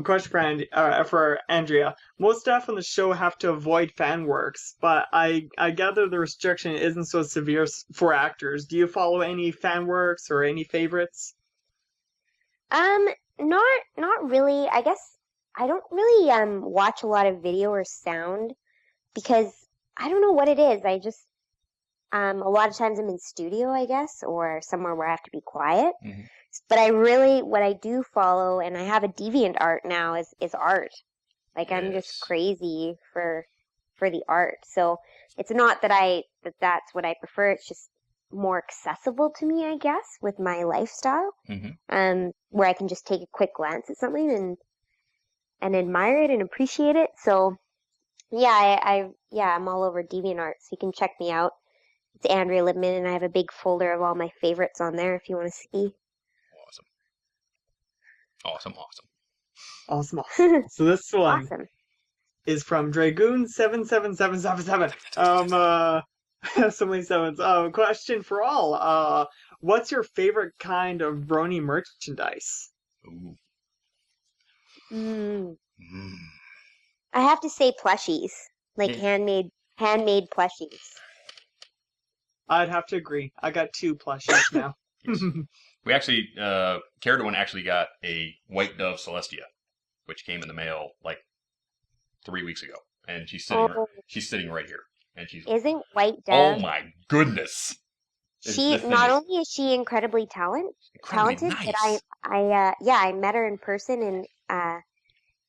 Question for Andrea. Most staff on the show have to avoid fan works, but I gather the restriction isn't so severe for actors. Do you follow any fan works or any favorites? Not really. I guess I don't really watch a lot of video or sound because I don't know what it is. I just a lot of times I'm in studio, I guess, or somewhere where I have to be quiet. But what I do follow, and I have a DeviantArt now, is art. Like I'm just crazy for the art. So it's not that that's what I prefer. It's just more accessible to me, I guess, with my lifestyle. Where I can just take a quick glance at something and admire it and appreciate it. So yeah, I'm all over DeviantArt, so you can check me out. It's Andrea Libman, and I have a big folder of all my favorites on there if you want to see. Awesome. Awesome. So this one is from Dragoon 77777. So many sevens. Question for all. What's your favorite kind of brony merchandise? Ooh. Mm. Mm. I have to say plushies, like Yeah. handmade plushies. I'd have to agree. I got 2 plushies now. Yes. We actually, Carradine actually got a White Dove Celestia, which came in the mail like 3 weeks ago, and she's Oh, sitting right here, and she's isn't White oh Dove? my goodness, She this thing not is only is she incredibly incredibly talented, but nice. I met her in person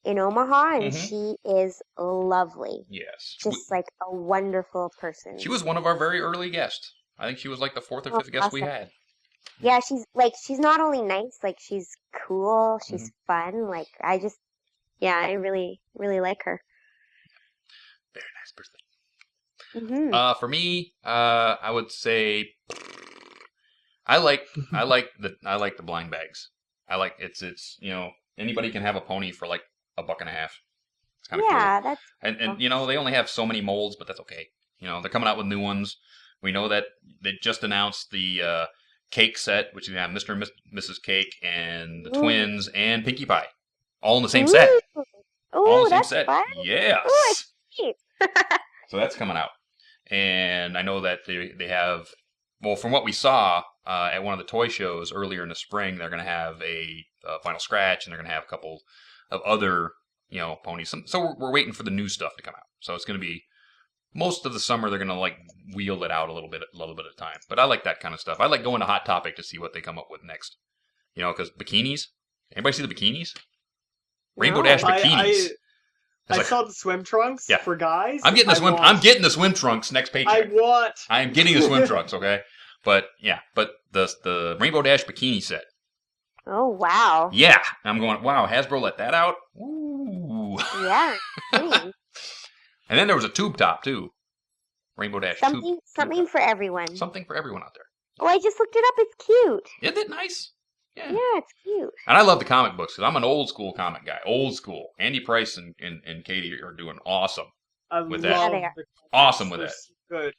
in Omaha, and Mm-hmm. she is lovely. Yes, Just like a wonderful person. she was one of our very early guests. I think she was like the 4th or 5th guest we Awesome. had. Yeah, she's not only nice, like she's cool, she's fun. Like I really like her. Very nice person. Mm-hmm. For me, I would say I like the blind bags. I like it's anybody can have a pony for like $1.50. It's kind of cool. Yeah, that's And they only have so many molds, but that's okay. They're coming out with new ones. We know that they just announced the cake set, which is gonna have Mr. and Mrs. Cake and the twins and Pinkie Pie, all in the same set. All in the same that's set. fun. Yes. Ooh, it's cute. So that's coming out, and I know that they have. Well, from what we saw at one of the toy shows earlier in the spring, they're going to have a final scratch, and they're going to have a couple of other ponies. So we're waiting for the new stuff to come out. So it's going to be most of the summer. They're going to like wheel it out a little bit at a time. But I like that kind of stuff. I like going to Hot Topic to see what they come up with next. Because bikinis. Anybody see the bikinis? Rainbow Dash bikinis. I saw the swim trunks for guys. I'm getting the swim trunks next paycheck. I am getting the swim trunks, okay? But the Rainbow Dash bikini set. Oh wow. Yeah. I'm going, wow, Hasbro let that out? Ooh. Yeah. And then there was a tube top too. Rainbow Dash something for everyone. Something for everyone out there. Oh, I just looked it up. It's cute. Isn't it nice? Yeah, it's cute. And I love the comic books because I'm an old school comic guy. Old school. Andy Price and Katie are doing awesome with that. Awesome with that. Good.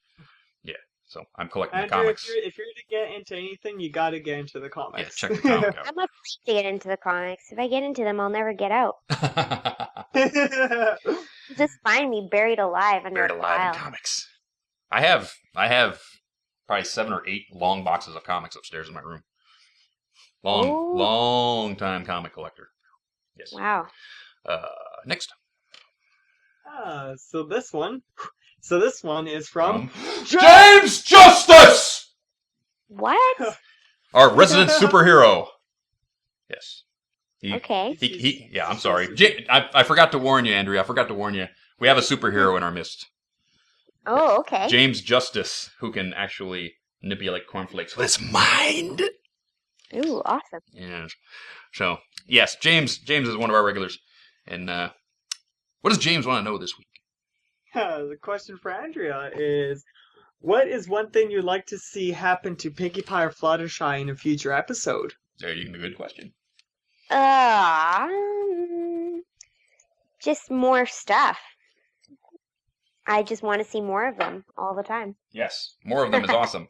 Yeah. So I'm collecting Andrew, the comics. If you're to get into anything, you got to get into the comics. Yeah, check the comic out. I'm afraid to get into the comics. If I get into them, I'll never get out. Just find me buried alive under a pile. Buried alive in comics. I have probably 7 or 8 long boxes of comics upstairs in my room. Long time comic collector. Yes. Wow. Next. So this one is from James Justice. What? Our resident superhero. Yes. Okay. Yeah, I'm sorry. I forgot to warn you, Andrea. I forgot to warn you. We have a superhero in our midst. Oh, okay. James Justice, who can actually manipulate cornflakes with his mind. Ooh, awesome. Yeah. So, yes, James is one of our regulars. And what does James want to know this week? The question for Andrea is, what is one thing you'd like to see happen to Pinkie Pie or Fluttershy in a future episode? There you go. Good question. Just more stuff. I just want to see more of them all the time. Yes, more of them is awesome.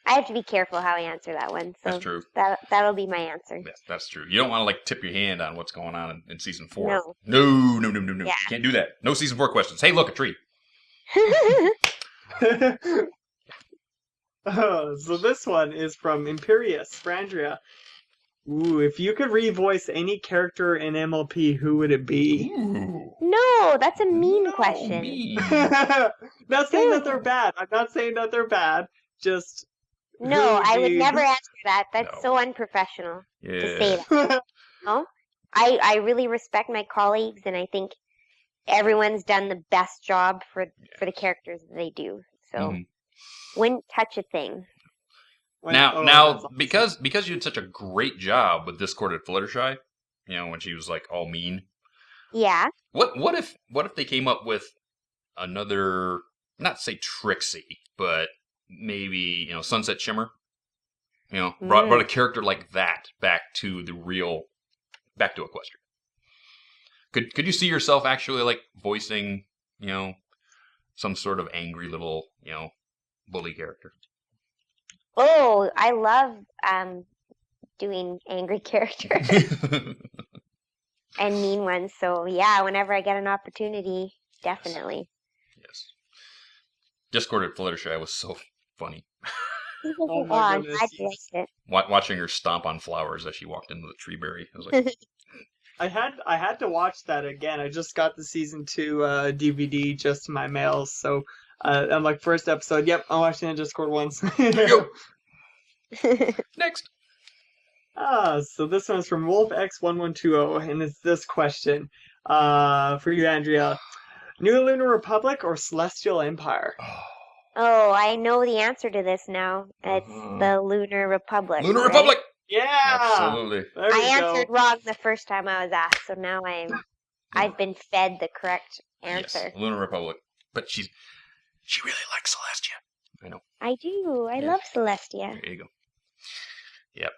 I have to be careful how I answer that one. So that's true. That'll be my answer. Yes, that's true. You don't want to like tip your hand on what's going on in season 4. No. No. Yeah. You can't do that. No season 4 questions. Hey, look, a tree. So this one is from Imperious for Andrea. Ooh, if you could revoice any character in MLP, who would it be? Ooh. No, that's a mean question. Mean. Not saying that they're bad. I'm not saying that they're bad. Just no, I would never answer that. That's so unprofessional to say that. No, I really respect my colleagues, and I think everyone's done the best job for the characters that they do. So wouldn't touch a thing. Now, because you did such a great job with Discorded Fluttershy, when she was like all mean. Yeah. What if they came up with another, not say Trixie, but maybe Sunset Shimmer? Brought a character like that back to Equestria. Could you see yourself actually like voicing some sort of angry little bully character? Oh, I love doing angry characters and mean ones. So yeah, whenever I get an opportunity, definitely. Yes. Discord at Fluttershy was so funny. Oh Oh, my I'm goodness. glad you liked it. Watching her stomp on flowers as she walked into the treeberry. I was like, I had to watch that again. I just got the season 2 DVD just in my mail, so I'm like first episode. Yep, I'm watching it in Discord once. there you go. Next. So this one's from WolfX1120, and it's this question for you, Andrea. New Lunar Republic or Celestial Empire? Oh, I know the answer to this now. It's the Lunar Republic. Lunar right? Republic! Yeah! Absolutely. There I we answered go. wrong the first time I was asked, so now I've been fed the correct answer. Yes, Lunar Republic. But she really likes Celestia. I know. I do. I Yeah. love Celestia. There you go. Yep.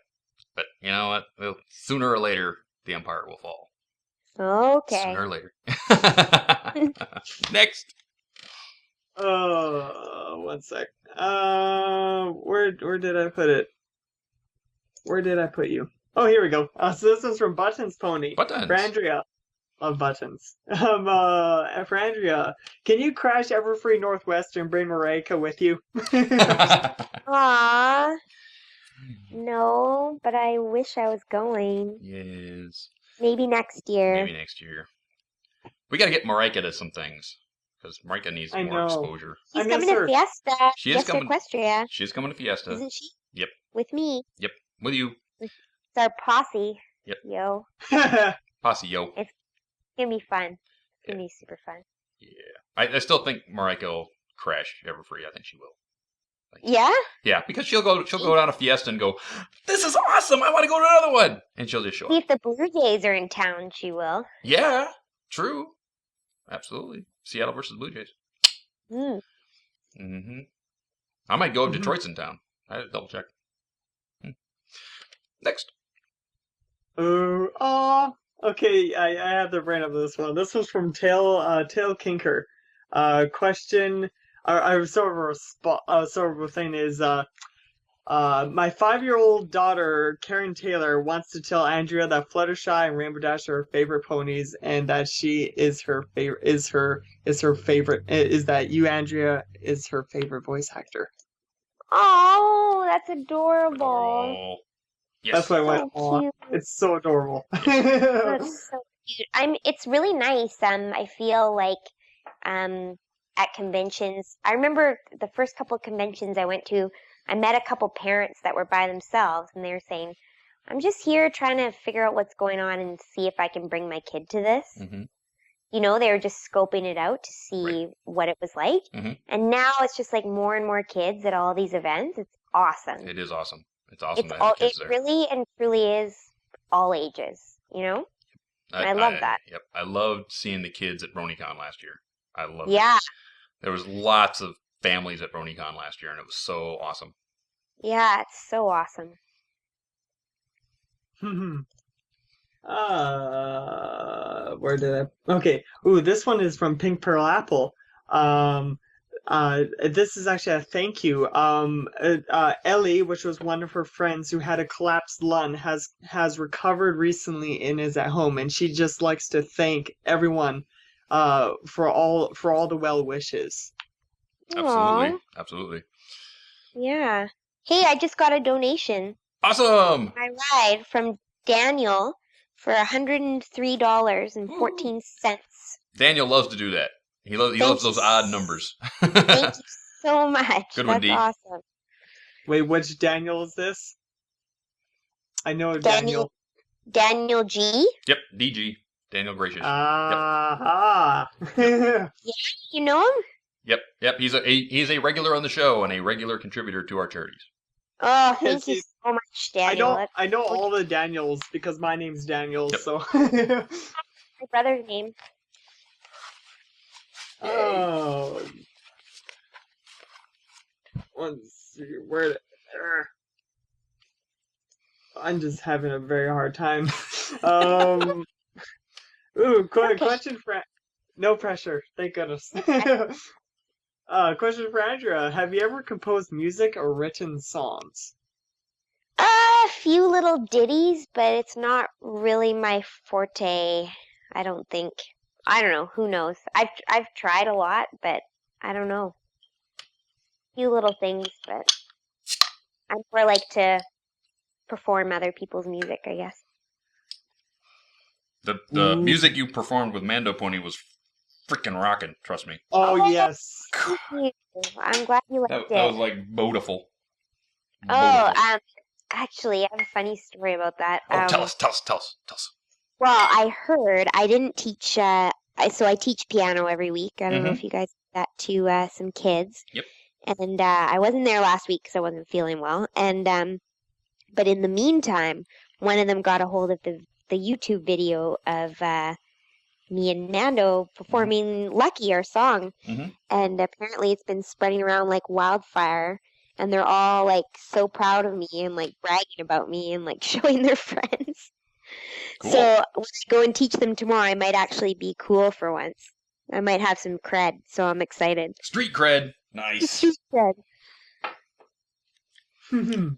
But you know what? Well, sooner or later, the Empire will fall. Okay. Sooner or later. Next. One sec. Where did I put it? Where did I put you? Oh, here we go. So this is from Buttons Pony. Buttons. For Andrea. Love buttons. For Andrea, can you crash Everfree Northwest and bring Marika with you? Aww. No, but I wish I was going. Yes. Maybe next year. Maybe next year. We got to get Marika to some things. Because Marika needs I more know. exposure. She's I miss coming to her. Fiesta. She is Fiesta coming. Equestria. She's coming to Fiesta. Isn't she? Yep. With me. Yep. With you. It's our posse. Yep. Yo. Posse, yo. It's gonna be fun. It's gonna be super fun. Yeah. I still think Marika will crash Everfree. I think she will. Like, Yeah? Yeah, because she'll go down to Fiesta and go, this is awesome, I want to go to another one. And she'll just show See, up. if the Blue Jays are in town, she will. Yeah, true. Absolutely. Seattle versus Blue Jays. Mm. Mm-hmm. I might go if Mhm. Detroit's in town. I had to double check. Next. Okay, I have the brain of this one. This was from Tail Kinker. Question, sort of a thing is, my 5-year-old daughter, Karen Taylor, wants to tell Andrea that Fluttershy and Rainbow Dash are her favorite ponies, and that she is her favorite, is that you, Andrea, is her favorite voice actor. Oh, that's adorable. Oh. Yes. That's why I went, So aw, cute. it's so adorable. That's so cute. It's really nice. I feel like at conventions, I remember the first couple of conventions I went to, I met a couple parents that were by themselves, and they were saying, I'm just here trying to figure out what's going on and see if I can bring my kid to this. Mm-hmm. You know, they were just scoping it out to see Right. what it was like. Mhm. And now it's just like more and more kids at all these events. It's awesome. It is awesome. It's awesome It's to all, have kids it there. really and truly is all ages, you know? I love that. Yep. I loved seeing the kids at BronyCon last year. I loved it. Yeah. There was lots of families at BronyCon last year, and it was so awesome. Yeah, it's so awesome. Where did I? Okay. Ooh, this one is from Pink Pearl Apple. This is actually a thank you. Ellie, which was one of her friends who had a collapsed lung, has recovered recently and is at home, and she just likes to thank everyone, for all the well wishes. Absolutely. Aw, Absolutely. yeah. Hey, I just got a donation. Awesome. My ride from Daniel for $103.14. Daniel loves to do that. He loves Thank those you. odd numbers. Thank you so much. Good one, That's Dee. awesome. Wait, which Daniel is this? I know Daniel. Daniel G. Yep, DG. Daniel Gracious. Ah. You know him? Yep. He's a regular on the show and a regular contributor to our charities. Oh, Yes, thank you he's- so much, Daniel. I know all the Daniels because my name's Daniel. Yep. So. My brother's name. Oh. Let's see where. I'm just having a very hard time. Ooh, Okay. question for. No pressure. Thank goodness. Question for Andrea. Have you ever composed music or written songs? A few little ditties, but it's not really my forte. I don't think. I don't know. Who knows? I've tried a lot, but I don't know. A few little things, but I more like to perform other people's music, I guess. The music you performed with Mando Pony was freaking rocking. Trust me. Oh, yes. Thank you. I'm glad you liked That it. was like beautiful. Oh, actually, I have a funny story about that. Tell us. Well, I didn't teach, so I teach piano every week. I don't know if you guys do that to some kids. Yep. And I wasn't there last week because I wasn't feeling well. And but in the meantime, one of them got a hold of the YouTube video of me and Mando performing Lucky, our song. And apparently it's been spreading around like wildfire. And they're all like so proud of me and like bragging about me and like showing their friends. Cool. So when I go and teach them tomorrow, I might actually be cool for once. I might have some cred, so I'm excited. Street cred. Nice. Street cred. Nice.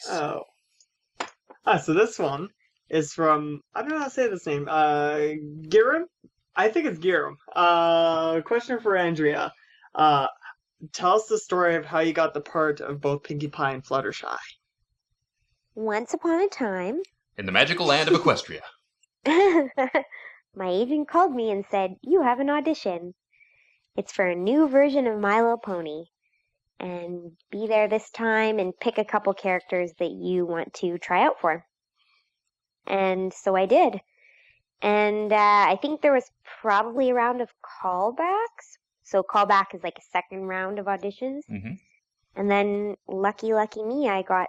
Oh. So this one is from, I don't know how to say this name, Giram? I think it's Giram. Question for Andrea. Tell us the story of how you got the part of both Pinkie Pie and Fluttershy. Once upon a time, In the magical land of Equestria. my agent called me and said, "You have an audition. It's for a new version of My Little Pony. And be there this time and pick a couple characters that you want to try out for." And so I did. And I think there was probably a round of callbacks. So callback is like a second round of auditions. And then lucky me, I got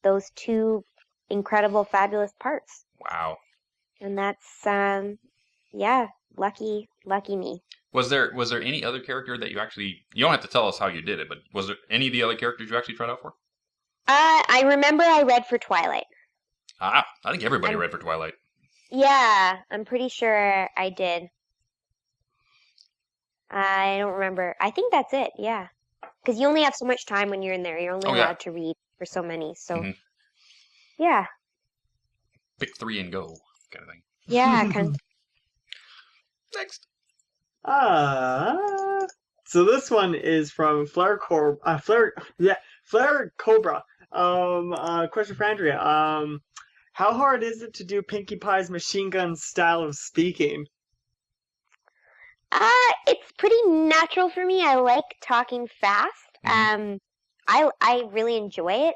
those two incredible, fabulous parts. Wow. And that's, lucky me. Was there any other character that you actually... You don't have to tell us how you did it, but was there any of the other characters you actually tried out for? I remember I read for Twilight. I think everybody read for Twilight. Yeah, I'm pretty sure I did. I don't remember. I think that's it, yeah. Because you only have so much time when you're in there. You're only allowed to read for so many, so... Yeah. Pick 3 and go, kind of thing. Yeah, kind of. Next. So this one is from Flare Cobra. Question for Andrea. How hard is it to do Pinkie Pie's machine gun style of speaking? It's pretty natural for me. I like talking fast. I really enjoy it.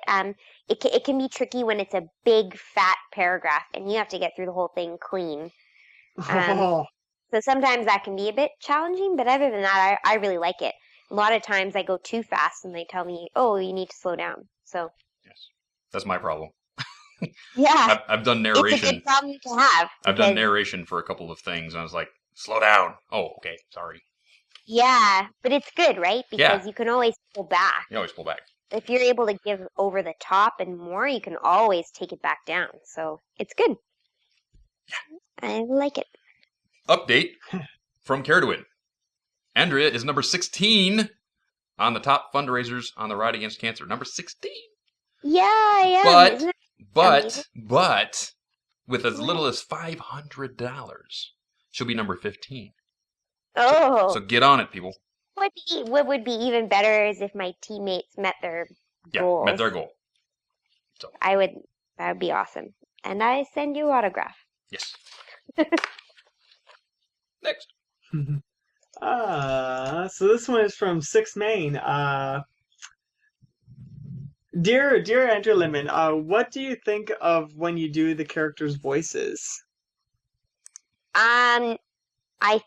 It can be tricky when it's a big fat paragraph and you have to get through the whole thing clean. So sometimes that can be a bit challenging, but other than that, I really like it. A lot of times I go too fast and they tell me, "Oh, you need to slow down." So yes, that's my problem. Yeah, I've done narration. It's a good problem to have. I've done narration for a couple of things, and I was like, "Slow down." Oh, okay, sorry. Yeah, but it's good, right? Because you can always pull back. You always pull back. If you're able to give over the top and more, you can always take it back down. So it's good. Yeah. I like it. Update from Care to Win. Andrea is number 16 on the top fundraisers on the Ride Against Cancer. Number 16. Yeah. But with as little as $500, she'll be number 15. Oh. So get on it, people. What would be even better is if my teammates met their goals. Yeah, met their goal. So that would be awesome. And I send you autograph. Yes. Next. So this one is from 6 Main. Dear Andrea Libman, what do you think of when you do the characters' voices? I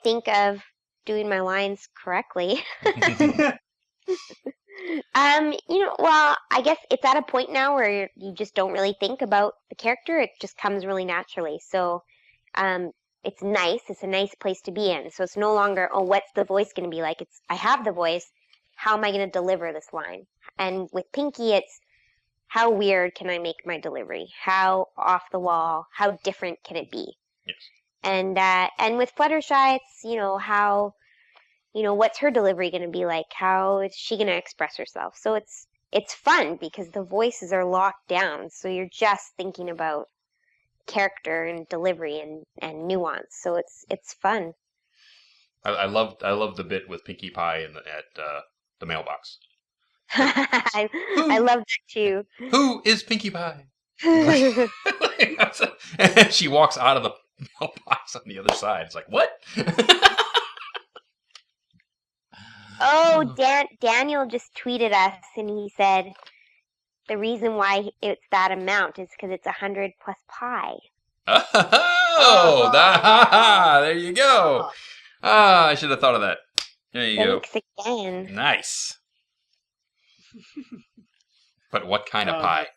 think of doing my lines correctly. Well, I guess it's at a point now where you just don't really think about the character. It just comes really naturally. So, it's nice. It's a nice place to be in. So it's no longer, oh, what's the voice going to be like? It's, I have the voice. How am I going to deliver this line? And with Pinkie, it's how weird can I make my delivery? How off the wall? How different can it be? Yes. And with Fluttershy, it's, how what's her delivery going to be like? How is she going to express herself? So it's fun because the voices are locked down. So you're just thinking about character and delivery and nuance. So it's fun. I love the bit with Pinkie Pie at the mailbox. I love that too. Who is Pinkie Pie? And then she walks out of the mailbox on the other side. It's like, what? Oh, Daniel just tweeted us and he said the reason why it's that amount is because it's 100 plus pi. Oh, there you go. I should have thought of that. There you go. Thanks again. Nice. But what kind of pie?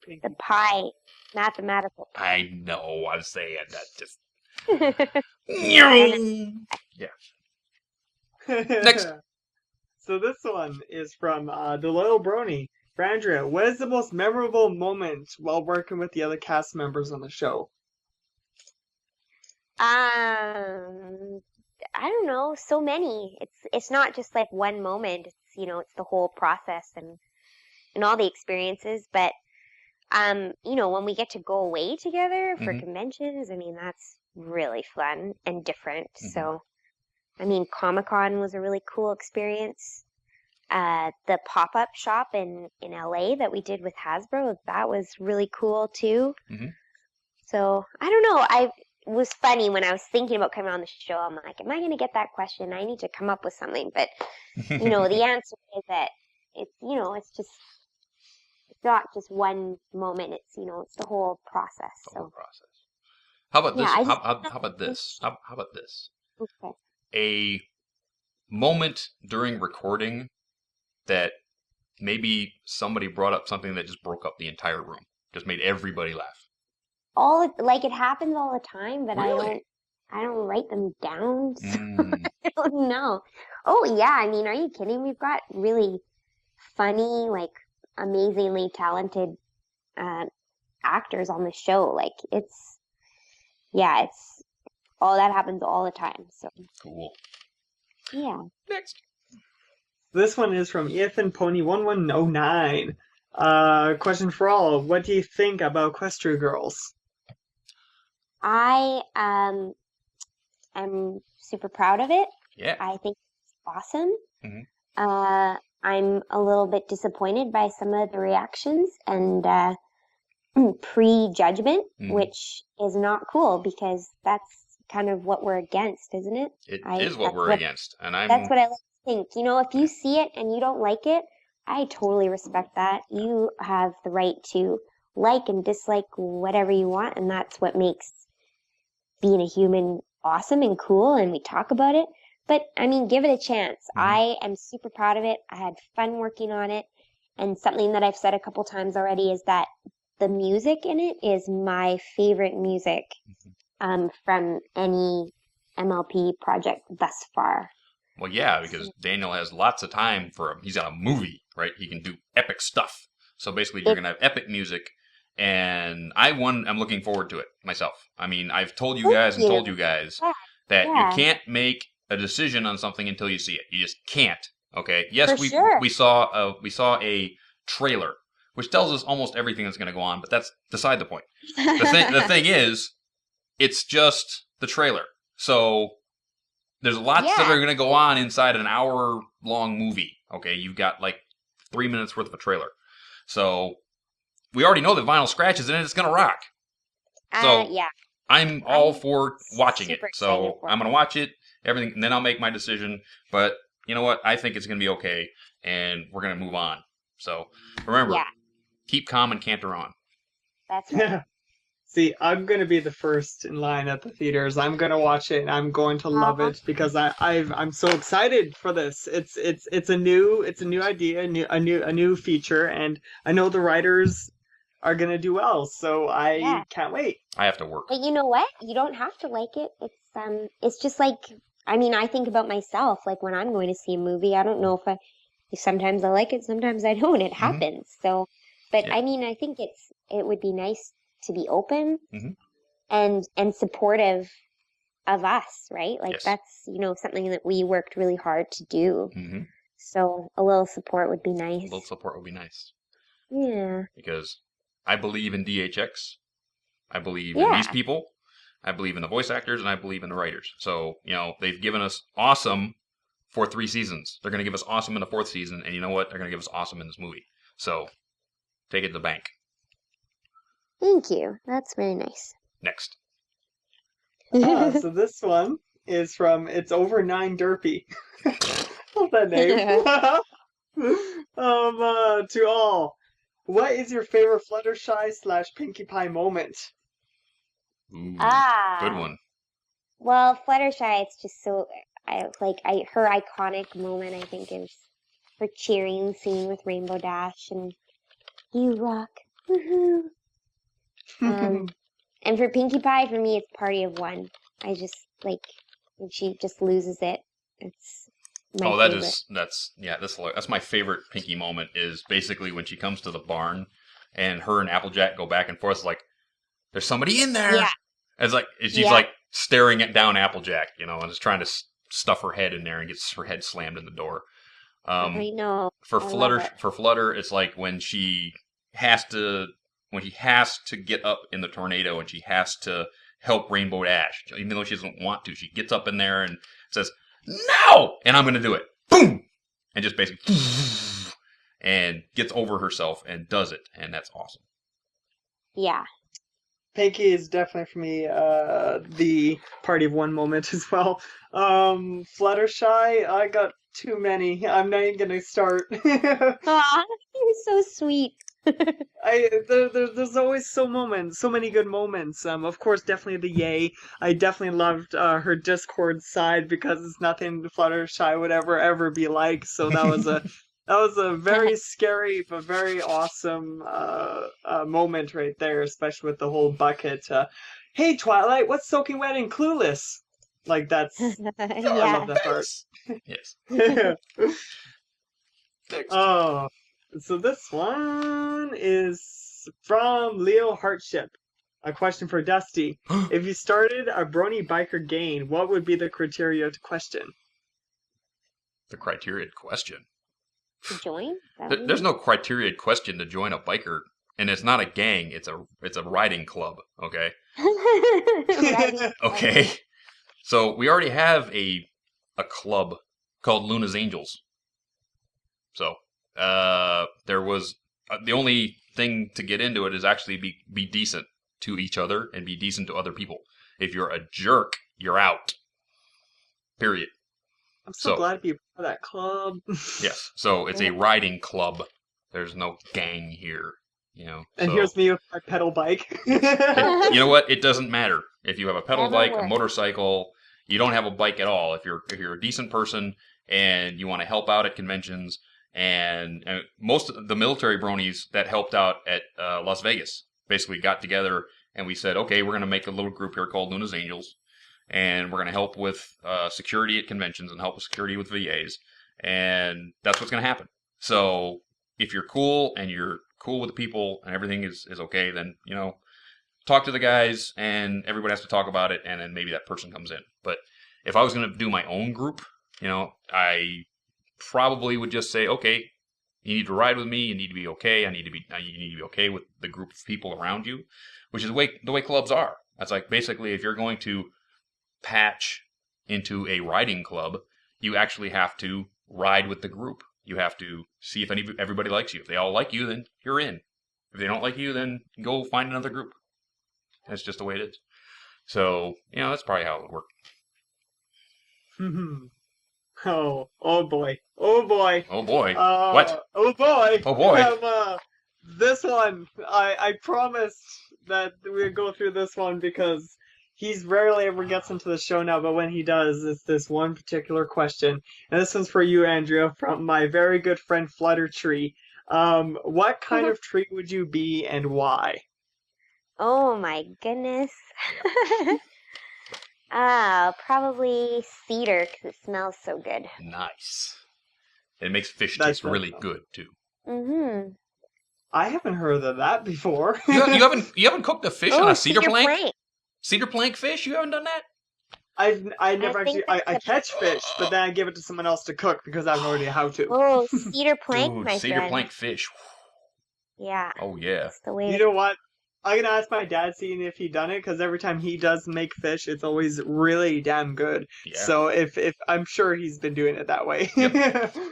The pie, mathematical pie. I know. I'm saying that just. Yeah. Next. So this one is from the Loyal Brony. Andrea, what is the most memorable moment while working with the other cast members on the show? I don't know. So many. It's not just like one moment. It's it's the whole process and all the experiences. But when we get to go away together for conventions, I mean that's really fun and different. So, I mean, Comic-Con was a really cool experience. The pop-up shop in LA that we did with Hasbro, that was really cool too. So I don't know. It was funny when I was thinking about coming on the show. I'm like, am I going to get that question? I need to come up with something. But the answer is that it's it's not just one moment. It's it's the whole process. The whole process. How about this? How about this? How about this? Okay. A moment during recording that maybe somebody brought up something that just broke up the entire room, just made everybody laugh. It happens all the time, but really? I don't write them down. So I don't know. Oh yeah, I mean, are you kidding? We've got really funny, like amazingly talented actors on the show. Like it's all that happens all the time. So cool. Yeah. Next. This one is from Ethan Pony 1109. Question for all: what do you think about Equestria Girls? I am super proud of it. Yeah. I think it's awesome. I'm a little bit disappointed by some of the reactions and prejudgment, which is not cool because that's kind of what we're against, isn't it? It is what we're against, and that's what I like to think. If you see it and you don't like it, I totally respect that. You have the right to like and dislike whatever you want, and that's what makes being a human awesome and cool, and we talk about it. But, I mean, give it a chance. I am super proud of it. I had fun working on it, and something that I've said a couple times already is that the music in it is my favorite music from any MLP project thus far. Well, yeah, because Daniel has lots of time he's got a movie, right? He can do epic stuff. So basically, you're going to have epic music, and I'm looking forward to it myself. I mean, I've told you guys that you can't make a decision on something until you see it. You just can't. Okay. Yes, we saw a trailer, which tells us almost everything that's going to go on, but that's beside the point. The thing is, it's just the trailer. So there's lots that are going to go on inside an hour-long movie. Okay, you've got like 3 minutes worth of a trailer. So we already know that vinyl scratches in it. It's going to rock. So I'm all for watching it. So I'm going to watch it, everything, and then I'll make my decision. But you know what? I think it's going to be okay, and we're going to move on. So remember, keep calm and canter on. That's right. See, I'm going to be the first in line at the theaters. I'm going to watch it, and I'm going to love it because I'm so excited for this. It's a new idea, a new feature, and I know the writers are going to do well. So I can't wait. I have to work. But you know what? You don't have to like it. It's just like, I mean, I think about myself. Like when I'm going to see a movie, I don't know if sometimes I like it, sometimes I don't. It happens. So, but I mean, I think it would be nice to be open and supportive of us, right? Like Yes. that's, something that we worked really hard to do. Mm-hmm. So a little support would be A nice. little support would be nice. Yeah. Because I believe in DHX. I believe in these people. I believe in the voice actors, and I believe in the writers. So, they've given us awesome for 3 seasons. They're going to give us awesome in the 4th season, and you know what? They're going to give us awesome in this movie. So, take it to the bank. Thank you. That's very nice. Next. So this one is from It's Over 9 Derpy. Love that name. To all, what is your favorite Fluttershy/Pinkie Pie moment? Ooh, Ah. good one. Well, Fluttershy, it's just so her iconic moment. I think is her cheering scene with Rainbow Dash and "You rock." Woohoo! And for Pinkie Pie, for me, it's Party of One. I just when she just loses it. It's my favorite. That's my favorite Pinkie moment. Is basically when she comes to the barn, and her and Applejack go back and forth like, "There's somebody in there." Yeah. She's like staring down Applejack, and is trying to stuff her head in there and gets her head slammed in the door. I know. For Flutter, it's like when she has to get up in the tornado and she has to help Rainbow Dash, even though she doesn't want to. She gets up in there and says, "No!" And I'm going to do it. Boom! And just basically, and gets over herself and does it. And that's awesome. Yeah. Pinkie is definitely for me the Party of One moment as well. Fluttershy, I got too many. I'm not even gonna start. Aw, you're so sweet. There's always so many good moments. Of course, definitely the yay. I definitely loved her Discord side because it's nothing Fluttershy would ever be like. So that was a very scary but very awesome moment right there, especially with the whole bucket. Hey, Twilight, what's soaking wet and clueless? Like that's I love that part. Yes. Oh, so this one is from Leo Heartship. A question for Dusty. If you started a Brony biker gang, what would be the criteria to question? The criteria to question? To join? There's no criteria question to join a biker, and it's not a gang. It's a riding club. Okay. Okay. So we already have a club called Luna's Angels. So there was the only thing to get into it is actually be decent to each other and be decent to other people. If you're a jerk, you're out. Period. I'm so glad to be part of that club. Yes. So it's a riding club. There's no gang here. And here's me with my pedal bike. You know what? It doesn't matter. If you have a pedal bike, a motorcycle, you don't have a bike at all. If you're a decent person and you want to help out at conventions, and most of the military bronies that helped out at Las Vegas basically got together and we said, okay, we're going to make a little group here called Luna's Angels. And we're going to help with security at conventions and help with security with VAs. And that's what's going to happen. So if you're cool and you're cool with the people and everything is okay, then, talk to the guys and everybody has to talk about it. And then maybe that person comes in. But if I was going to do my own group, I probably would just say, okay, you need to ride with me. You need to be okay. You need to be okay with the group of people around you, which is the way clubs are. That's like basically if you're going to patch into a riding club, you actually have to ride with the group. You have to see if everybody likes you. If they all like you, then you're in. If they don't like you, then go find another group. That's just the way it is. So, that's probably how it would work. Oh boy. Oh boy. Oh boy. What? Oh boy. Oh boy. This one, I promised that we would go through this one because he's rarely ever gets into the show now, but when he does, it's this one particular question. And this one's for you, Andrea, from my very good friend Fluttertree. What kind of tree would you be and why? Oh my goodness. Probably cedar because it smells so good. Nice. It makes fish taste really good too. Mm-hmm. I haven't heard of that before. You haven't cooked a fish on a cedar plank? plank? Cedar plank fish? You haven't done that? I never think actually that's I catch fish, but then I give it to someone else to cook because I have no idea how to. Oh, cedar plank, Dude, my cedar friend. plank fish. Yeah, Oh, yeah. that's the way You to know what? I'm gonna ask my dad seeing if he done it because every time he does make fish, it's always really damn good. Yeah. So if I'm sure he's been doing it that way. Yep.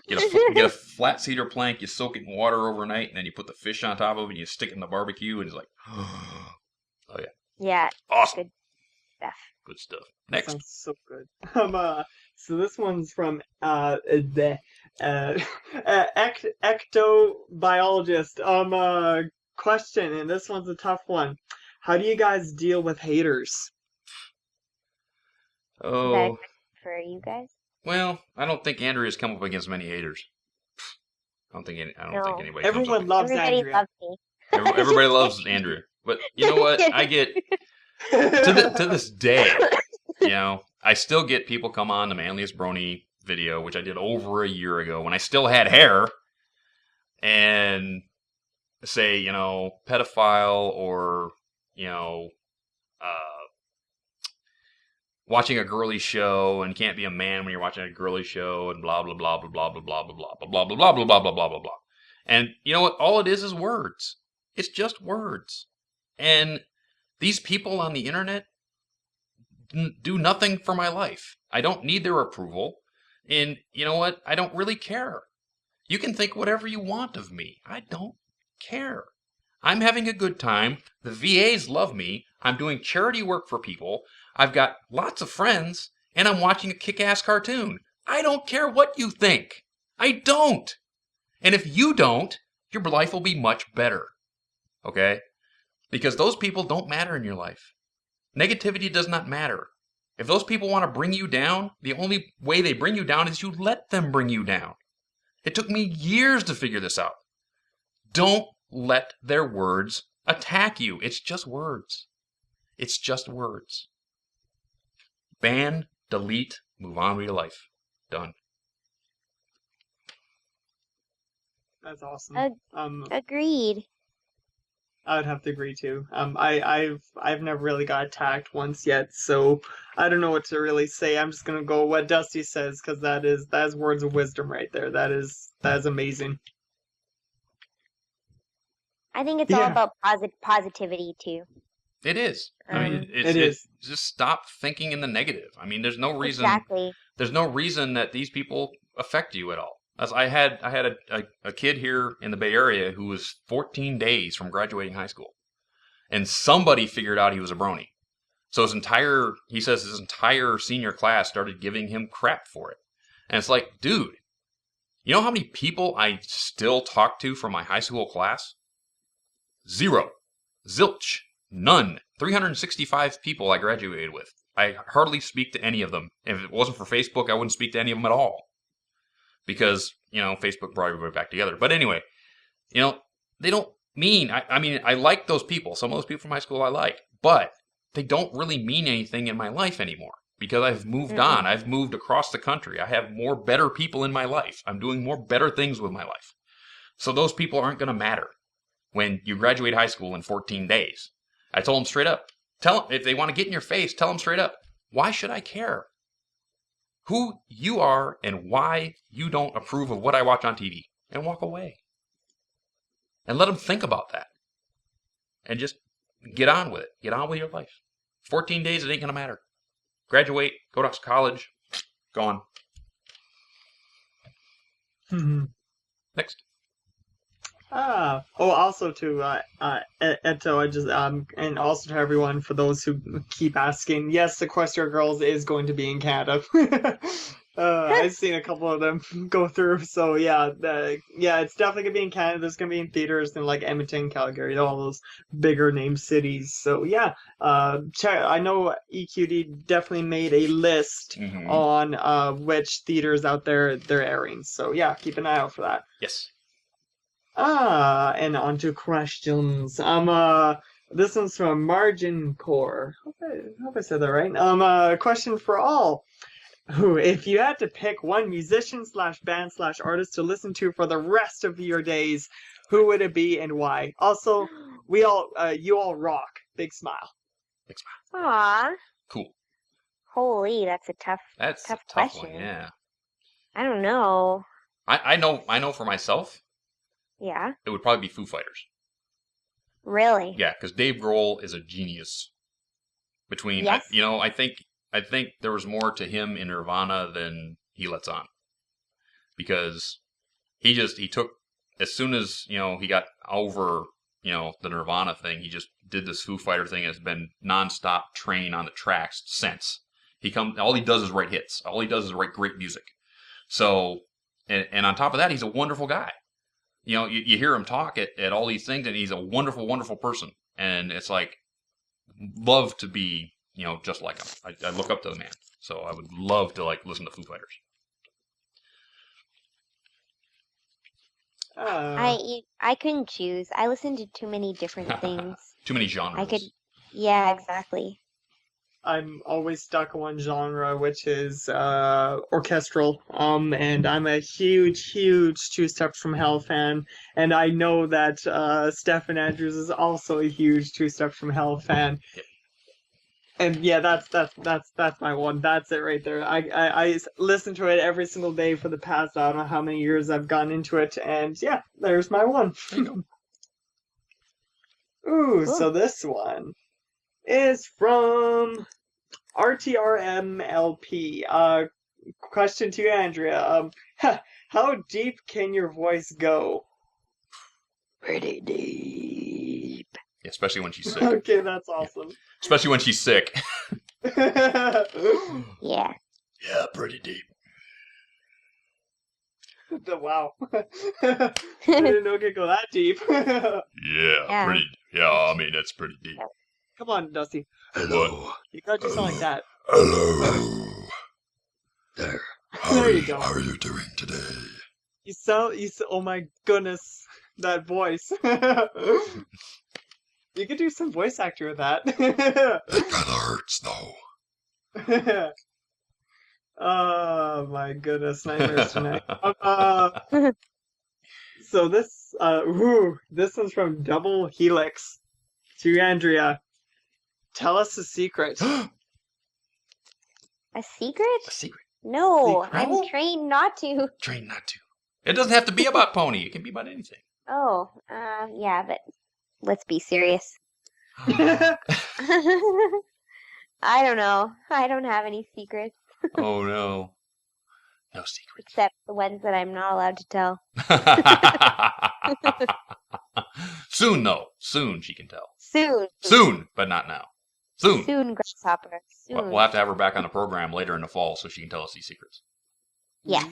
Get a flat cedar plank, you soak it in water overnight, and then you put the fish on top of it, and you stick it in the barbecue, and it's like, oh, yeah. Yeah, Awesome. good stuff. Good stuff. Next. Sounds so good. So this one's from the ectobiologist. Question, and this one's a tough one. How do you guys deal with haters? Is that a Oh, question for you guys? well, I don't think Andrea's come up against many haters. I don't think No. anybody comes Everyone up. loves Everybody Andrea. loves me. Everybody loves Andrea. But you know what? I get to this day, you know, I still get people come on the Manliest Brony video, which I did over a year ago when I still had hair, and say, you know, pedophile or, you know, watching a girly show and can't be a man when you're watching a girly show and blah blah blah blah blah blah blah blah blah blah blah blah blah blah blah blah blah blah. And you know what? All it is words. It's just words. And these people on the internet do nothing for my life. I don't need their approval. And you know what? I don't really care. You can think whatever you want of me. I don't care. I'm having a good time. The VAs love me. I'm doing charity work for people. I've got lots of friends, and I'm watching a kick-ass cartoon. I don't care what you think. I don't. And if you don't, your life will be much better. Okay? Because those people don't matter in your life. Negativity does not matter. If those people want to bring you down, the only way they bring you down is you let them bring you down. It took me years to figure this out. Don't let their words attack you. It's just words. It's just words. Ban, delete, move on with your life. Done. That's awesome. Agreed. I would have to agree too. I've never really got attacked once yet, so I don't know what to really say. I'm just gonna go what Dusty says because that is words of wisdom right there. That is amazing. I think it's all about positivity too. It is. I mean, it is. Just stop thinking in the negative. I mean, there's no reason. Exactly. There's no reason that these people affect you at all. As I had a kid here in the Bay Area who was 14 days from graduating high school, and somebody figured out he was a brony. So he says his entire senior class started giving him crap for it. And it's like, dude, you know how many people I still talk to from my high school class? Zero. Zilch. None. 365 people I graduated with. I hardly speak to any of them. If it wasn't for Facebook, I wouldn't speak to any of them at all. Because, you know, Facebook brought everybody back together. But anyway, you know, they don't mean, I mean, I like those people. Some of those people from high school I like. But they don't really mean anything in my life anymore. Because I've moved on. I've moved across the country. I have more better people in my life. I'm doing more better things with my life. So those people aren't going to matter when you graduate high school in 14 days. I told them straight up. Tell them, if they want to get in your face, tell them straight up. Why should I care who you are and why you don't approve of what I watch on TV? And walk away. And let them think about that. And just get on with it. Get on with your life. 14 days, it ain't going to matter. Graduate, go to college, gone. Next. Also to Eto, I just and also to everyone for those who keep asking. Yes, Equestria Girls is going to be in Canada. I've seen a couple of them go through. So yeah, it's definitely gonna be in Canada. It's gonna be in theaters in like Edmonton, Calgary, all those bigger name cities. So yeah, I know EQD definitely made a list on which theaters out there they're airing. So yeah, keep an eye out for that. Yes. And on to questions. This one's from Margin Core. Hope I said that right. Question for all. If you had to pick one musician / band / artist to listen to for the rest of your days, who would it be and why? Also, you all rock. Big smile. Big smile. Aww. Cool. Holy, that's a tough That's tough a tough question. one, yeah. I don't know. I know for myself, Yeah, it would probably be Foo Fighters. really? Yeah, because Dave Grohl is a genius. Between, Yes. I think there was more to him in Nirvana than he lets on. Because he took, as soon as, he got over, the Nirvana thing, he just did this Foo Fighter thing and has been nonstop training on the tracks since. All he does is write hits. All he does is write great music. So, and on top of that, he's a wonderful guy. You hear him talk at all these things, and he's a wonderful, wonderful person. And it's like, love to be, just like him. I look up to the man. So I would love to, listen to Foo Fighters. I couldn't choose. I listened to too many different things. Too many genres. Yeah, exactly. I'm always stuck on one genre, which is orchestral. And I'm a huge Two Steps from Hell fan, and I know that Stefan Andrews is also a huge Two Steps from Hell fan. Yep. And yeah, that's my one. That's it right there. I listen to it every single day for the past, I don't know how many years I've gone into it, and yeah, there's my one. There you go. Ooh, so this one is from RTRMLP. Question to you, Andrea. How deep can your voice go? Pretty deep. Yeah, especially when she's sick. Okay, that's awesome. Yeah. Especially when she's sick. Yeah. Yeah, pretty deep. Wow. I didn't know it could go that deep. Yeah, pretty. Yeah, I mean, that's pretty deep. Come on, Dusty. Hello. You gotta do something like that. Hello. There. How you go. How are you doing today? You sound, oh my goodness, that voice. You could do some voice actor with that. It kind of hurts, though. Oh my goodness, nightmares tonight. So this one's from Double Helix to Andrea. Tell us a secret. A secret? A secret. No, Secret? I'm trained not to. Trained not to. It doesn't have to be about Pony. It can be about anything. Oh, yeah, but let's be serious. Oh I don't know. I don't have any secrets. Oh, no. No secrets. Except the ones that I'm not allowed to tell. Soon, though. Soon she can tell. Soon. Soon, but not now. Soon. Soon, Grasshopper. Soon. We'll have to have her back on the program later in the fall so she can tell us these secrets. Yes,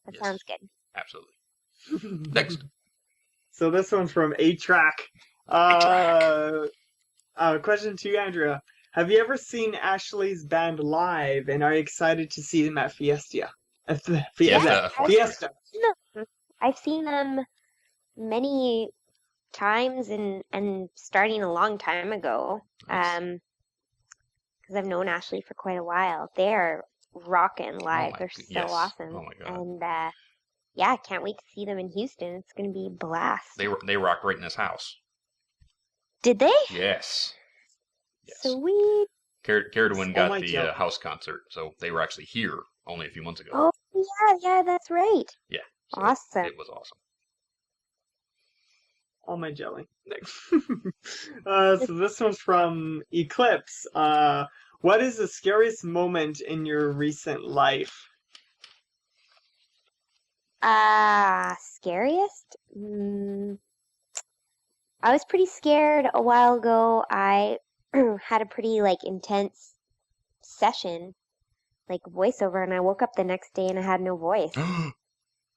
that Yes. sounds good. Absolutely. Next. So this one's from 8-Track. Question to you, Andrea. Have you ever seen Ashley's band live, and are you excited to see them at Fiesta? Fiesta. Fiesta. I've seen them many times and starting a long time ago. Nice. Because I've known Ashley for quite a while. They're rocking live. my They're g- so yes. awesome. Oh my God. And yeah, I can't wait to see them in Houston. It's gonna be a blast. They rock right in this house. Did they? Yes. Yes. Sweet. Caradwin Oh got my the God. house concert, so they were actually here only a few months ago. Oh yeah, that's right. Yeah. So Awesome. It was awesome. All my jelly. So this one's from Eclipse. What is the scariest moment in your recent life? Scariest? I was pretty scared a while ago. I had a pretty intense session, voiceover, and I woke up the next day and I had no voice. And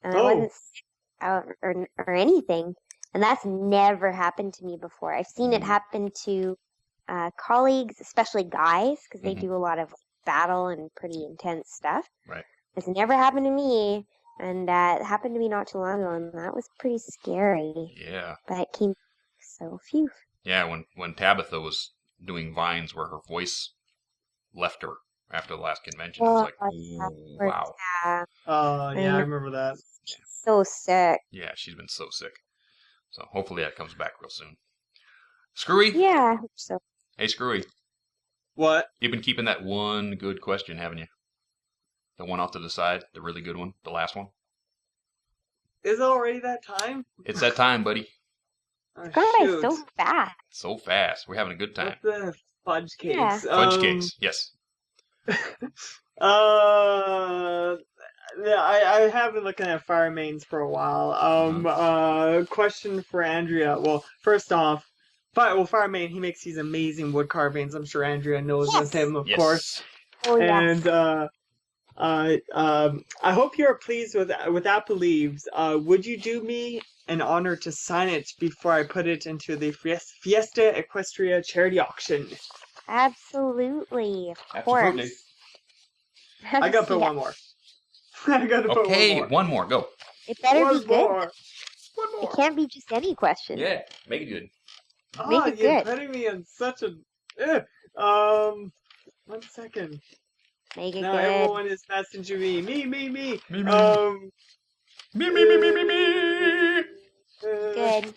I wasn't sick or anything. And that's never happened to me before. I've seen it happen to colleagues, especially guys, because they do a lot of battle and pretty intense stuff. Right. It's never happened to me, and it happened to me not too long ago, and that was pretty scary. Yeah. But it came, so phew. Yeah, when Tabitha was doing vines where her voice left her after the last convention, it was like, ooh, wow. Yeah, Oh, yeah, I remember that. so sick. Yeah, she's been so sick. So hopefully that comes back real soon. Screwy? Yeah, I hope so. Hey, Screwy. What? You've been keeping that one good question, haven't you? The one off to the side, the really good one, the last one. Is it already that time? It's that time, buddy. Oh, It's going by shoot. so fast. So fast. We're having a good time. What's the fudge cakes? Yeah. Fudge cakes, yes. Yeah, I have been looking at fire mains for a while. Question for Andrea. Well, first off, fire main, he makes these amazing wood carvings. I'm sure Andrea knows Yes. him, of Yes. course. Oh, yes. And I hope you're pleased with Apple Leaves. Would you do me an honor to sign it before I put it into the Fiesta Equestria charity auction? Absolutely. Of Absolutely. course. I gotta put one more. I gotta put Okay, one more. one more. Go. It better One be good. more. One It more. can't be just any question. Yeah, make it good. Make it You're good. putting me in such a. 1 second. Make it Now good. everyone is messaging me. Me. Me, me. Me. Good.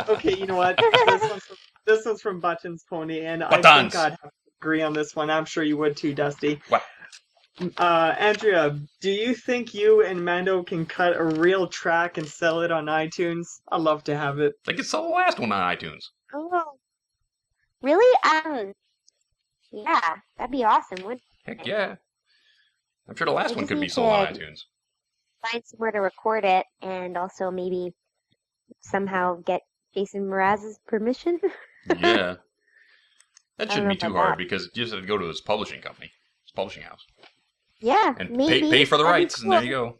Okay, you know what? This one's from Buttons Pony, and I Buttons. think I'd have to agree on this one. I'm sure you would too, Dusty. What? Andrea, do you think you and Mando can cut a real track and sell it on iTunes? I'd love to have it. They could sell the last one on iTunes. Oh. Really? Yeah, that'd be awesome. Would Heck yeah. I'm sure the last I one just could be need sold on to- iTunes. find somewhere to record it and also maybe somehow get Jason Mraz's permission. Yeah. That I shouldn't don't be know too about hard that. because you just have to go to his publishing company, his publishing house, Yeah, and maybe. pay for the That'd be rights, and there cool. you go.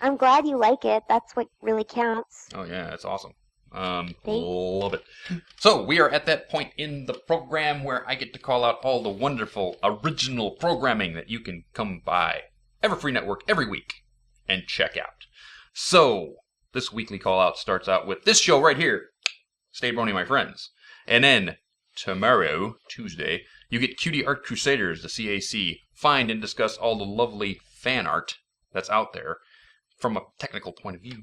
I'm glad you like it. That's what really counts. Oh yeah, that's awesome. Thanks. Love it. So we are at that point in the program where I get to call out all the wonderful original programming that you can come by Everfree Network every week and check out. So this weekly call out starts out with this show right here, Stay Brony, my friends. And then tomorrow, Tuesday, you get Cutie Art Crusaders, the CAC, find and discuss all the lovely fan art that's out there from a technical point of view.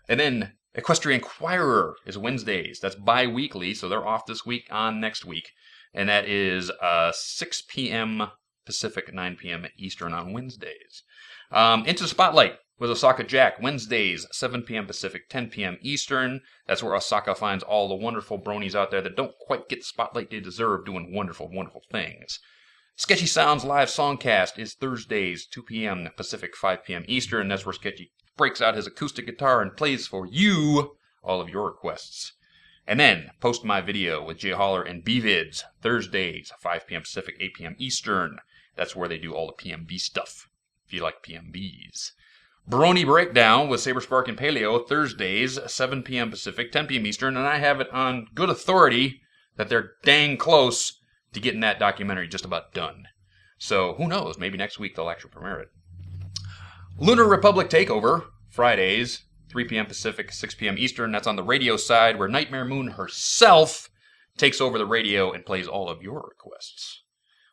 And then Equestria Inquirer is Wednesdays. That's bi-weekly, so they're off this week on next week. And that is 6 p.m. Pacific, 9 p.m. Eastern on Wednesdays. Into the Spotlight with Osaka Jack, Wednesdays, 7 p.m. Pacific, 10 p.m. Eastern. That's where Osaka finds all the wonderful bronies out there that don't quite get the spotlight they deserve doing wonderful, wonderful things. Sketchy Sounds Live Songcast is Thursdays, 2 p.m. Pacific, 5 p.m. Eastern. That's where Sketchy breaks out his acoustic guitar and plays for you all of your requests. And then, Post My Video with Jay Holler and BVids, Thursdays, 5 p.m. Pacific, 8 p.m. Eastern. That's where they do all the PMB stuff, if you like PMBs. Brony Breakdown with Saberspark and Paleo, Thursdays, 7 p.m. Pacific, 10 p.m. Eastern, and I have it on good authority that they're dang close to getting that documentary just about done. So, who knows, maybe next week they'll actually premiere it. Lunar Republic Takeover, Fridays, 3 p.m. Pacific, 6 p.m. Eastern. That's on the radio side, where Nightmare Moon herself takes over the radio and plays all of your requests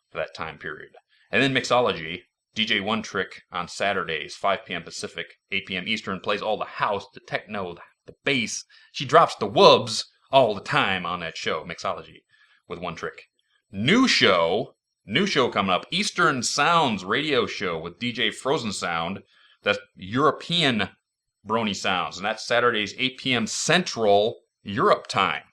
for that time period. And then Mixology, DJ One Trick on Saturdays, 5 p.m. Pacific, 8 p.m. Eastern, plays all the house, the techno, the bass. She drops the wubs all the time on that show, Mixology, with One Trick. New show coming up, Eastern Sounds radio show with DJ Frozen Sound. That's European Brony Sounds, and that's Saturdays, 8 p.m. Central Europe time.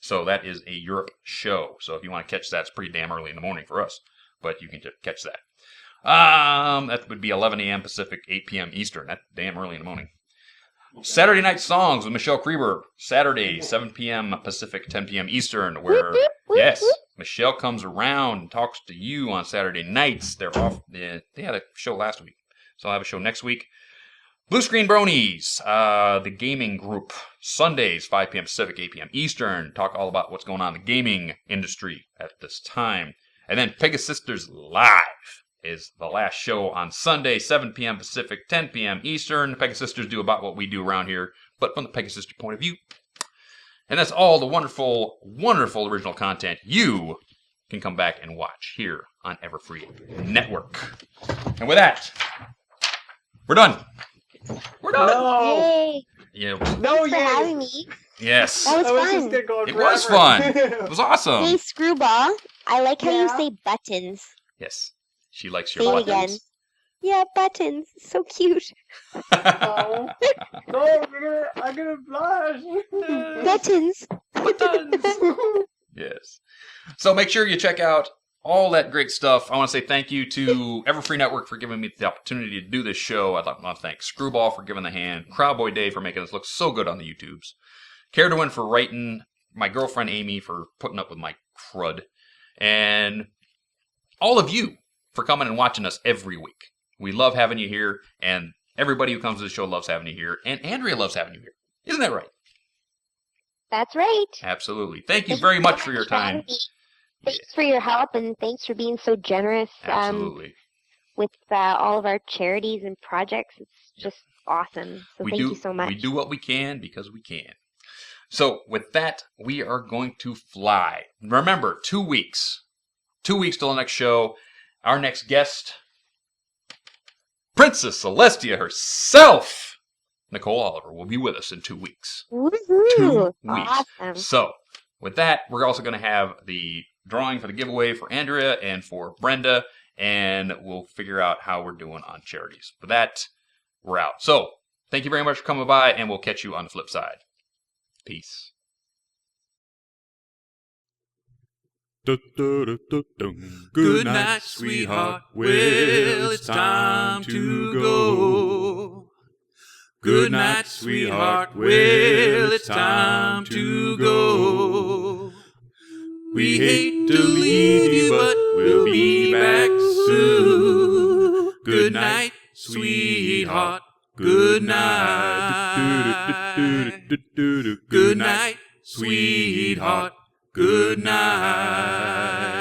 So that is a Europe show. So if you want to catch that, it's pretty damn early in the morning for us, but you can catch that. That would be 11 a.m. Pacific, 8 p.m. Eastern. That's damn early in the morning. Saturday Night Songs with Michelle Krieber, Saturday, 7 p.m. Pacific, 10 p.m. Eastern, where, yes, Michelle comes around and talks to you on Saturday nights. They're off. They had a show last week, so I'll have a show next week. Blue Screen Bronies, the gaming group, Sundays, 5 p.m. Pacific, 8 p.m. Eastern. Talk all about what's going on in the gaming industry at this time. And then Pegasus Sisters Live is the last show on Sunday, 7 p.m. Pacific, 10 p.m. Eastern. The Pegasus Sisters do about what we do around here, but from the Pegasus Sister point of view. And that's all the wonderful, wonderful original content you can come back and watch here on Everfree Network. And with that, we're done. We're done. No. Yay! Yeah. No, Thanks for having me. Yes. That I was was just fun. gonna go on It was forever. fun. It was awesome. Hey, Screwball. I like how you Yeah? say buttons. Yes. She likes your Say it buttons. again. Yeah, buttons. So cute. Oh. No, I'm gonna blush. Buttons. Buttons. Yes. So make sure you check out all that great stuff. I want to say thank you to Everfree Network for giving me the opportunity to do this show. I'd like to thank Screwball for giving the hand, Crowboy Dave for making us look so good on the YouTubes, Care to Win for writing, my girlfriend Amy for putting up with my crud, and all of you for coming and watching us every week. We love having you here, and everybody who comes to the show loves having you here, and Andrea loves having you here. Isn't that right? That's right. Absolutely. Thank you very much for your time. Thanks for your help, and thanks for being so generous Absolutely. with all of our charities and projects. It's just awesome. So thank you so much. We do what we can because we can. So with that, we are going to fly. Remember, 2 weeks. 2 weeks till the next show. Our next guest, Princess Celestia herself, Nicole Oliver, will be with us in 2 weeks. Woohoo! 2 weeks. Awesome. So, with that, we're also going to have the drawing for the giveaway for Andrea and for Brenda, and we'll figure out how we're doing on charities. For that, we're out. So, thank you very much for coming by, and we'll catch you on the flip side. Peace. Good night, sweetheart. Well, it's time to go. Good night, sweetheart. Well, it's time to go. We hate to leave you, but we'll be back soon. Good night, sweetheart. Good night. Good night, sweetheart. Good night.